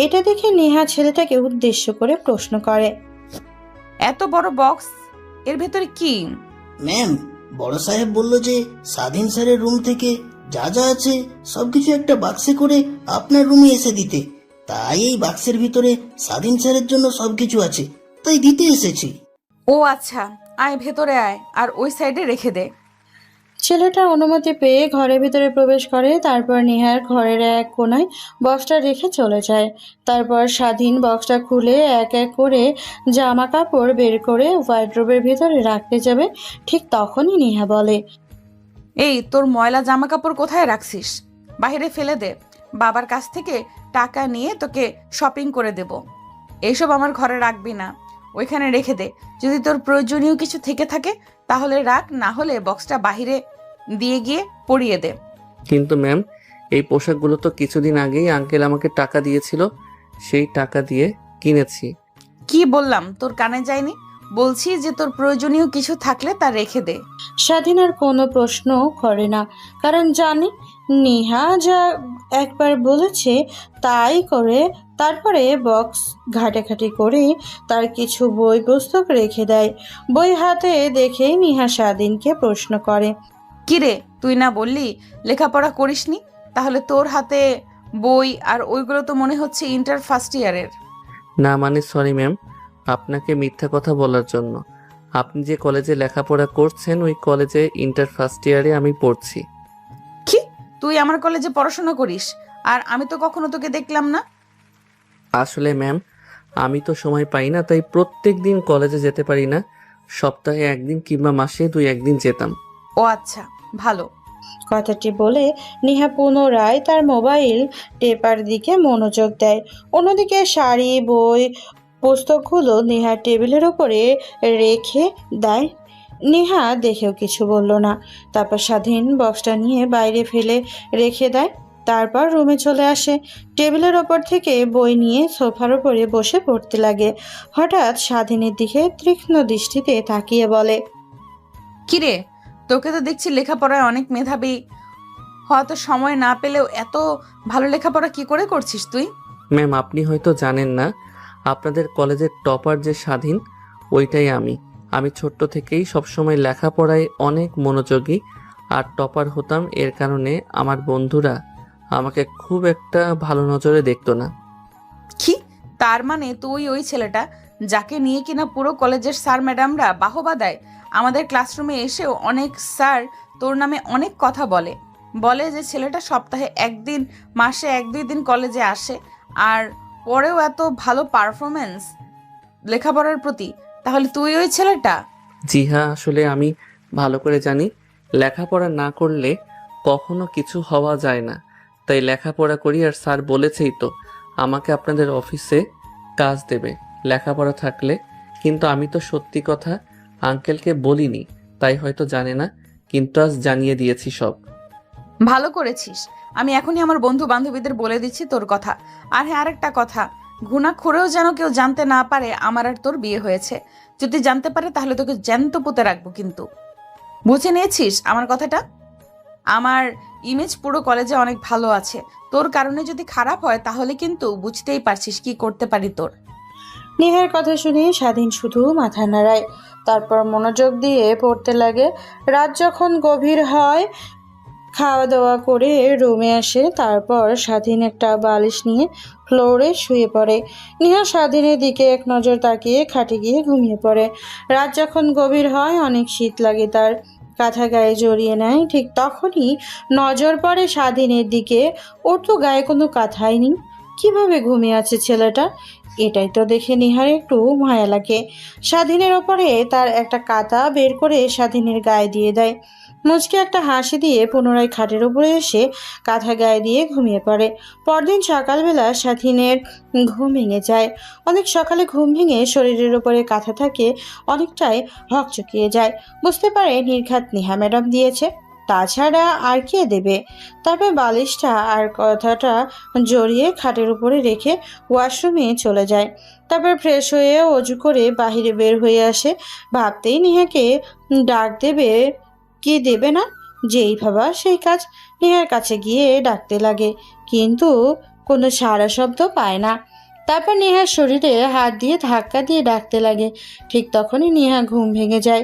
এটা দেখে নেহা ছেলেটাকে উদ্দেশ্য করে প্রশ্ন করে, এত বড় বক্স, এর ভেতরে কি? ম্যাম, বড় সাহেব বলল যে স্বাধীন স্যারের রুম থেকে যা যা আছে সবকিছু একটা বাক্সে করে আপনার রুমে এসে দিতে। তাই এই বাক্সের ভিতরে স্বাধীন স্যারের জন্য সবকিছু আছে, তাই দিতে এসেছি। ও আচ্ছা, আয় ভেতরে আয়, আর ওই সাইডে রেখে দে। ছেলেটা অনুমতি পেয়ে ঘরের ভিতরে প্রবেশ করে। তারপর নেহার ঘরের এক কোণায় বক্সটা রেখে চলে যায়। তারপর স্বাধীন বক্সটা খুলে এক এক করে জামা কাপড় বের করে ওয়ার্ড্রোবের ভিতরে রাখতে যাবে। ঠিক তখনই নেহা বলে, এই তোর ময়লা জামা কাপড় কোথায় রাখছিস? বাইরে ফেলে দে। বাবার কাছ থেকে টাকা নিয়ে তোকে শপিং করে দেব। এইসব আমার ঘরে রাখবি না, ওইখানে রেখে দে। যদি তোর প্রয়োজনীয় কিছু থেকে থাকে তাহলে রাখ, না হলে বক্সটা বাহিরে দিয়ে গিয়ে পরিয়ে দে। কিন্তু ম্যাম, এই পোশাকগুলো তো কিছুদিন আগেই আঙ্কেল আমাকে টাকা দিয়েছিল, সেই টাকা দিয়ে কিনেছি। কি বললাম তোর কানে যায়নি? বলছি যে তোর প্রয়োজনীয় কিছু থাকলে তা রেখে দে। স্বাধীন আর কোনো প্রশ্ন করে না, কারণ জানে নেহা যা একবার বলেছে তাই করে। তারপরে বক্স ঘাটাঘাটি করে তার কিছু বই পুস্তক রেখে দেয়। বই হাতে দেখে নেহা স্বাধীনকে প্রশ্ন করে, কিরে, তুই না বললি লেখাপড়া করিসনি? তাহলে তোর হাতে বই আর ওইগুলো তো মনে হচ্ছে ইন্টার ফার্স্ট ইয়ারের। না মানে সরি ম্যাম, আপনাকে মিথ্যা কথা বলার জন্য। আপনি যে কলেজে লেখাপড়া করছেন ওই কলেজে ইন্টার ফার্স্ট ইয়ারে আমি পড়ছি। কি, তুই আমার কলেজে পড়াশোনা করিস আর আমি তো কখনো তোকে দেখলাম না? আসলে ম্যাম, আমি তো সময় পাই না, তাই প্রত্যেক দিন কলেজে যেতে পারি না। সপ্তাহে একদিন কিংবা মাসে 2-1 দিন যেতাম। ও আচ্ছা, ভালো। কথাটি বলে নেহা পুনরায় তার মোবাইল টেপার দিকে মনোযোগ দেয়। অন্যদিকে শাড়ি, বই, পুস্তকগুলো নেহার টেবিলের ওপরে রেখে দেয়। নেহা দেখেও কিছু বলল না। তারপর স্বাধীন বক্সটা নিয়ে বাইরে ফেলে রেখে দেয়। তারপর রুমে চলে আসে। টেবিলের ওপর থেকে বই নিয়ে সোফার উপরে বসে পড়তে লাগে। হঠাৎ স্বাধীনের দিকে তীক্ষ্ণ দৃষ্টিতে তাকিয়ে বলে, কিরে, তোকে তো দেখছি লেখাপড়ায় অনেক মেধাবী। হয়তো সময় না পেলেও এত ভালো লেখাপড়া কি করে করছিস তুই? ম্যাম, আপনি হয়তো জানেন না, আপনাদের কলেজের টপার যে স্বাধীন, ওইটাই আমি। আমি ছোট্ট থেকেই সবসময় লেখাপড়ায় অনেক মনোযোগী আর টপার হতাম। এর কারণে আমার বন্ধুরা আমাকে খুব একটা ভালো নজরে দেখতো না। কি, তার মানে তুই ওই ছেলেটা যাকে নিয়ে কিনা পুরো কলেজের স্যার ম্যাডামরা বাহবা দেয়? আমাদের ক্লাসরুমে এসেও অনেক স্যার তোর নামে অনেক কথা বলে। বলে যে ছেলেটা সপ্তাহে একদিন, মাসে 1-2 দিন কলেজে আসে, আর পরেও এত ভালো পারফরমেন্স লেখাপড়ার প্রতি। তাহলে তুই ওই ছেলেটা? জি হ্যাঁ, আসলে আমি ভালো করে জানি লেখাপড়া না করলে কখনো কিছু হওয়া যায় না, তাই লেখাপড়া করি। আর স্যার বলেছেই তো আমাকে আপনাদের অফিসে কাজ দেবে লেখাপড়া থাকলে। কিন্তু আমি তো সত্যি কথা আঙ্কেলকে বলিনি, তাই হয়তো জানে না, কিন্তু আজ জানিয়ে দিয়েছি সব। ভালো করেছিস। আমি এখনই আমার বন্ধু বান্ধবীদের বলে দিচ্ছি তোর কথা। আর হ্যাঁ, আরেকটা কথা, ঘুণাক্ষরেও যেন কেউ জানতে না পারে আমার আর তোর বিয়ে হয়েছে। যদি জানতে পারে তাহলে তোকে জ্যান্ত পুঁতে রাখবো। কিন্তু বুঝে নিয়েছিস আমার কথাটা? আমার ইমেজ পুরো কলেজে অনেক ভালো আছে। তোর কারণে যদি খারাপ হয় তাহলে কিন্তু বুঝতেই পারছিস কি করতে পারি তোর। নেহার কথা শুনে স্বাধীন শুধু মাথা নাড়ায়। তারপর মনোযোগ দিয়ে পড়তে লাগে। রাত যখন গভীর হয়, খাওয়া দাওয়া করে রুমে আসে। তারপর স্বাধীন একটা বালিশ নিয়ে ফ্লোরে শুয়ে পড়ে। নেহা স্বাধীনের দিকে এক নজর তাকিয়ে খাটে গিয়ে ঘুমিয়ে পড়ে। রাত যখন গভীর হয়, অনেক শীত লাগে তার। কাঁথা গায়ে জড়িয়ে নেয়। ঠিক তখনই নজর পড়ে স্বাধীনের দিকে। ওর তো গায়ে কোনো কাঁথাই নেই। কিভাবে ঘুমিয়ে আছে ছেলেটা? এটাই তো দেখে নিহার একটু মায়া লাগে। স্বাধীনের ওপরে তার একটা কাঁথা বের করে স্বাধীনের গায়ে দিয়ে দেয়। মুচকে একটা হাসি দিয়ে পুনরায় খাটের উপরে এসে কাঁথা গায়ে দিয়ে ঘুমিয়ে পড়ে। পরদিন সকালবেলা স্বাধীনের ঘুম ভেঙে যায়। অনেক সকালে ঘুম ভেঙে শরীরের উপরে কাঁথা থাকে অনেকটাই হকচকিয়ে যায়। বুঝতে পারে নির্ঘাত নেহা ম্যাডাম দিয়েছে, তাছাড়া আর কে দেবে। তারপর বালিশটা আর কথাটা জড়িয়ে খাটের উপরে রেখে ওয়াশরুমে চলে যায়। তারপর ফ্রেশ হয়ে অজু করে বাহিরে বের হয়ে আসে। ভাবতেই নেহাকে ডাক দেবে কি দেবে না, যেই ভাবা সেই কাজ। নেহার কাছে গিয়ে ডাকতে লাগে, কিন্তু কোনো সাড়া শব্দ পায় না। তারপর নেহার শরীরে হাত দিয়ে ধাক্কা দিয়ে ডাকতে লাগে। ঠিক তখনই নেহা ঘুম ভেঙে যায়।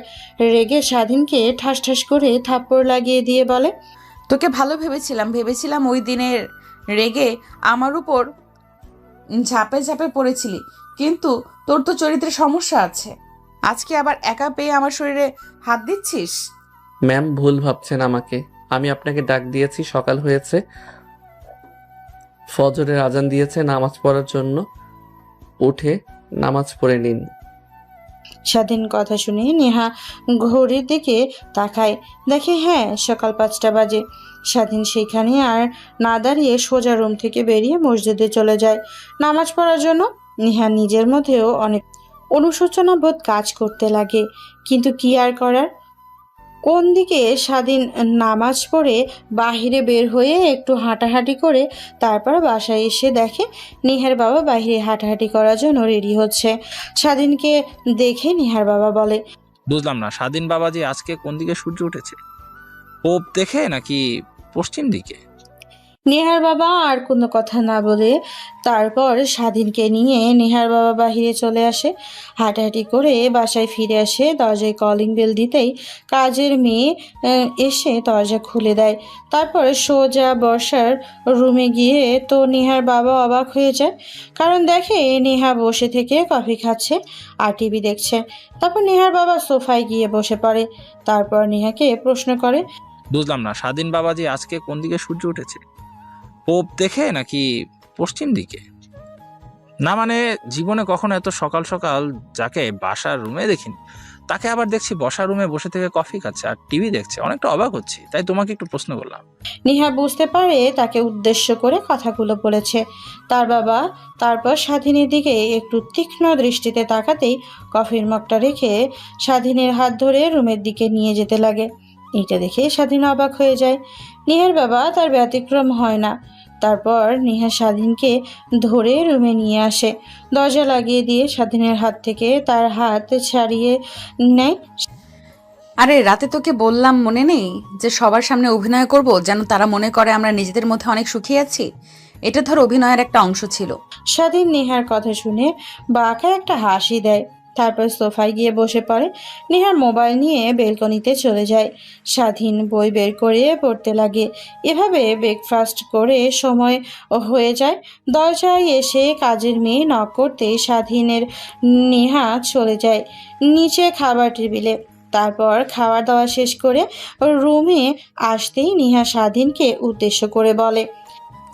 রেগে স্বাধীনকে ঠাস ঠাস করে থাপ্পড় লাগিয়ে দিয়ে বলে, তোকে ভালো ভেবেছিলাম ওই দিনের রেগে আমার উপর ঝাঁপে ঝাঁপে পড়েছিলি, কিন্তু তোর তো চরিত্রে সমস্যা আছে। আজকে আবার একা পেয়ে আমার শরীরে হাত দিচ্ছিস। ম্যাম, ভুল ভাবছেন আমাকে। আমি আপনাকে ডাক দিয়েছি, সকাল হয়েছে, ফজরের আজান দিয়েছে নামাজ পড়ার জন্য। উঠে নামাজ পড়ে নিন। স্বাধীন কথা শুনে নেহা ঘড়ির দিকে তাকায়। দেখে হ্যাঁ, সকাল 5টা বাজে। স্বাধীন সেখানে আর না দাঁড়িয়ে সোজা রুম থেকে বেরিয়ে মসজিদে চলে যায় নামাজ পড়ার জন্য। নেহা নিজের মধ্যেও অনেক অনুশোচনা বোধ কাজ করতে লাগে, কিন্তু কি আর করার। কোন দিকে স্বাধীন নামাজ পড়ে বাহিরে বের হয়ে একটু হাঁটাহাঁটি করে তারপর বাসায় এসে দেখে নিহার বাবা বাহিরে হাঁটাহাঁটি করার জন্য রেডি হচ্ছে। স্বাধীনকে দেখে নিহার বাবা বলে, বুঝলাম না, স্বাধীন বাবাজি আজকে কোন দিকে সূর্য উঠেছে? পূব দেখে নাকি পশ্চিম দিকে? নেহার বাবা আর কোনো কথা না বলে তারপর স্বাধীনকে নিয়ে নেহার বাবা বাহিরে চলে আসে। হাঁটাহাঁটি করে বাসায় ফিরে আসে। দরজায় কলিং বেল দিতেই কাজের মেয়ে এসে দরজা খুলে দেয়। তারপর সোজা বর্ষার রুমে গিয়ে তো নেহার বাবা অবাক হয়ে যায়, কারণ দেখে নেহা বসে থেকে কফি খাচ্ছে আর টিভি দেখছে। তারপর নেহার বাবা সোফায় গিয়ে বসে পড়ে। তারপর নেহাকে প্রশ্ন করে, বুঝলাম না, স্বাধীন বাবাজি আজকে কোন দিকে সূর্য উঠেছে? পূব দেখে নাকি পশ্চিম দিকে? না মানে জীবনে কখনো এত সকাল সকাল যাকে বাসার রুমে দেখিনি। তাকে আবার দেখছি বসার রুমে বসে থেকে কফি খাচ্ছে আর টিভি দেখছে। অনেকটা অবাক হচ্ছি, তাই তোমাকে একটু প্রশ্ন করলাম। নিহা বুঝতে পারে তাকে উদ্দেশ্য করে কথাগুলো বলেছে তার বাবা। তারপর স্বাধীনের দিকে একটু তীক্ষ্ণ দৃষ্টিতে তাকাতেই কফির মগটা রেখে স্বাধীনের হাত ধরে রুমের দিকে নিয়ে যেতে লাগে। এটা দেখে স্বাধীন অবাক হয়ে যায়। নিহার বাবা তার ব্যতিক্রম হয় না। তারপর নিহা স্বাধীনকে ধরে রুমে নিয়ে আসে, দরজা লাগিয়ে দিয়ে স্বাধীনের হাত থেকে তার হাত ছাড়িয়ে নেয়। আরে রাতে তোকে বললাম মনে নেই যে সবার সামনে অভিনয় করব যেন তারা মনে করে আমরা নিজেদের মধ্যে অনেক সুখী আছি? এটা ধর অভিনয়ের একটা অংশ ছিল। স্বাধীন নেহার কথা শুনে বাঁকা একটা হাসি দেয়। তারপর সোফায় গিয়ে বসে পড়ে। নেহার মোবাইল নিয়ে বেলকনিতে চলে যায়। স্বাধীন বই বের করে পড়তে লাগে। এভাবে ব্রেকফাস্ট করে সময় হয়ে যায়। দরজায় এসে কাজের মেয়ে নক করতে স্বাধীনের নেহা চলে যায় নিচে খাবার টেবিলে। তারপর খাওয়া দাওয়া শেষ করে রুমে আসতেই নেহা স্বাধীনকে উদ্দেশ্য করে বলে,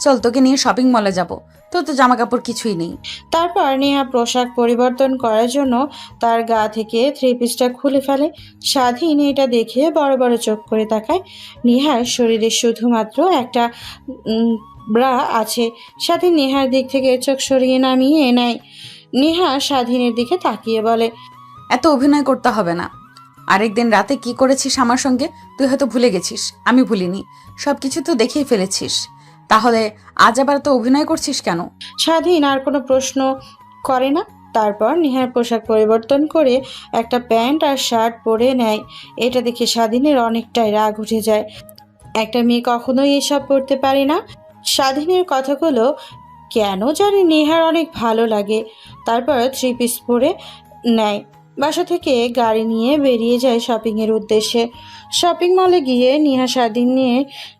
চল তোকে নিয়ে শপিং মলে যাব, তোর তো জামা কাপড় কিছুই নেই। তারপর নেহা পোশাক পরিবর্তন করার জন্য তার গা থেকে থ্রি পিসটা খুলে ফেলে। স্বাধীন এটা দেখে বড় বড় চোখ করে তাকায়। নেহার শরীরে শুধুমাত্র একটা ব্রা আছে। স্বাধীন নেহার দিক থেকে চোখ সরিয়ে নামিয়ে নেয়। নেহা স্বাধীনের দিকে তাকিয়ে বলে, এত অভিনয় করতে হবে না। আরেকদিন রাতে কি করেছিস আমার সঙ্গে তুই হয়তো ভুলে গেছিস, আমি ভুলিনি। সবকিছু তো দেখেই ফেলেছিস, তাহলে আজ আবার তো অভিনয় করছিস কেন? স্বাধীন আর কোনো প্রশ্ন করে না। তারপর নেহার পোশাক পরিবর্তন করে একটা প্যান্ট আর শার্ট পরে নেয়। এটা দেখে স্বাধীনের অনেকটাই রাগ উঠে যায়। একটা মেয়ে কখনোই এসব পড়তে পারে না। স্বাধীনের কথাগুলো কেন জানি নেহার অনেক ভালো লাগে। তারপর থ্রি পিস পরে নেয়। বাসা থেকে গাড়ি নিয়ে বেরিয়ে যায় শপিংয়ের উদ্দেশ্যে। শপিং মলে গিয়ে নেহা স্বাধীন নিয়ে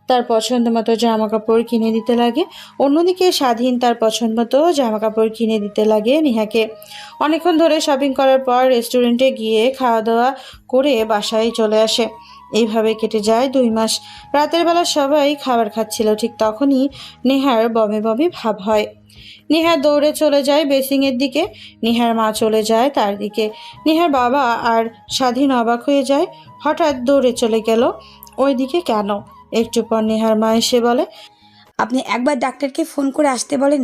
তার পছন্দ মতো জামা কাপড় কিনে দিতে লাগে। অন্যদিকে স্বাধীন তার পছন্দ মতো জামা কাপড় কিনে দিতে লাগে নেহাকে। অনেকক্ষণ ধরে শপিং করার পর রেস্টুরেন্টে গিয়ে খাওয়া দাওয়া করে বাসায় চলে আসে। এইভাবে কেটে যায় 2 মাস। রাতের বেলা সবাই খাবার খাচ্ছিল, ঠিক তখনই নেহার বমি বমি ভাব হয়। নেহা দৌড়ে চলে যায় বেসিংয়ের দিকে। নেহার মা চলে যায় তার দিকে। নেহার বাবা আর স্বাধীন অবাক হয়ে যায়, হঠাৎ দৌড়ে চলে গেল ওই দিকে কেন? একটু পর নেহার মা এসে বলে, আপনি একবার ডাক্তারকে ফোন করে আসতে বলেন।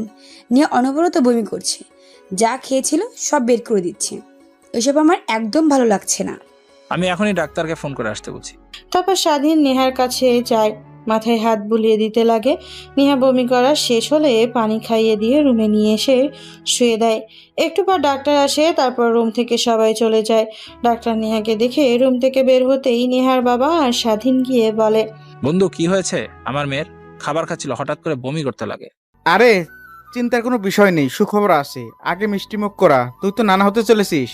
নিয়ে অনবরত বমি করছে, যা খেয়েছিল সব বের করে দিচ্ছে। এসব আমার একদম ভালো লাগছে না। আমি এখনই ডাক্তারকে ফোন করে আসতে বলছি। তারপর স্বাধীন নেহার কাছে যায়, মাথায় হাত বুলিয়ে দিতে লাগে। নেহা বমি করা শেষ হলে পানি খাইয়ে দিয়ে রুমে নিয়ে এসে শুয়ে দেয়। একটু পর ডাক্তার আসে। তারপর রুম থেকে সবাই চলে যায়। ডাক্তার নেহাকে দেখে রুম থেকে বের হতেই নেহার বাবা আর স্বাধীন গিয়ে বলে, বন্ধু, কি হয়েছে? আমার মেয়ের খাবার খাচ্ছিল, হঠাৎ করে বমি করতে লাগে। আরে চিন্তার কোনো বিষয় নেই, সুখবর আছে। আগে মিষ্টিমুখ করা, তুই তো নানা হতে চলেছিস।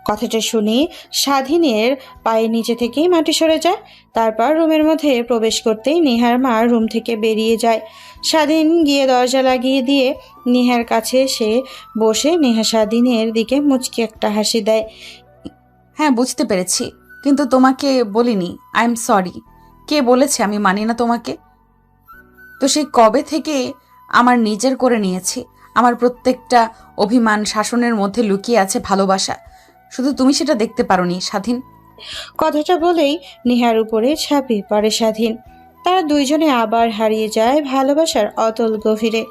কথাটা শুনে স্বাধীনের পায়ের নিচে থেকেই মাটি সরে যায়। তারপর রুমের মধ্যে প্রবেশ করতেই নেহার মা রুম থেকে বেরিয়ে যায়। স্বাধীন গিয়ে দরজা লাগিয়ে দিয়ে নেহার কাছে এসে বসে নেহা স্বাধীনের দিকে মুচকি একটা হাসি দেয়। হ্যাঁ বুঝতে পেরেছি, কিন্তু তোমাকে বলিনি। I am sorry. কে বলেছে আমি মানি না তোমাকে? তো সেই কবে থেকে আমার নিজের করে নিয়েছি। আমার প্রত্যেকটা অভিমান শাসনের মধ্যে লুকিয়ে আছে ভালোবাসা, শুধু তুমি সেটা দেখতে পারোনি স্বাধীন। কথাটা বলেই নেহার উপরে ঝাঁপিয়ে পড়ে স্বাধীন। তারা দুইজনে আবার হারিয়ে যায় ভালোবাসার অতল গভীরে।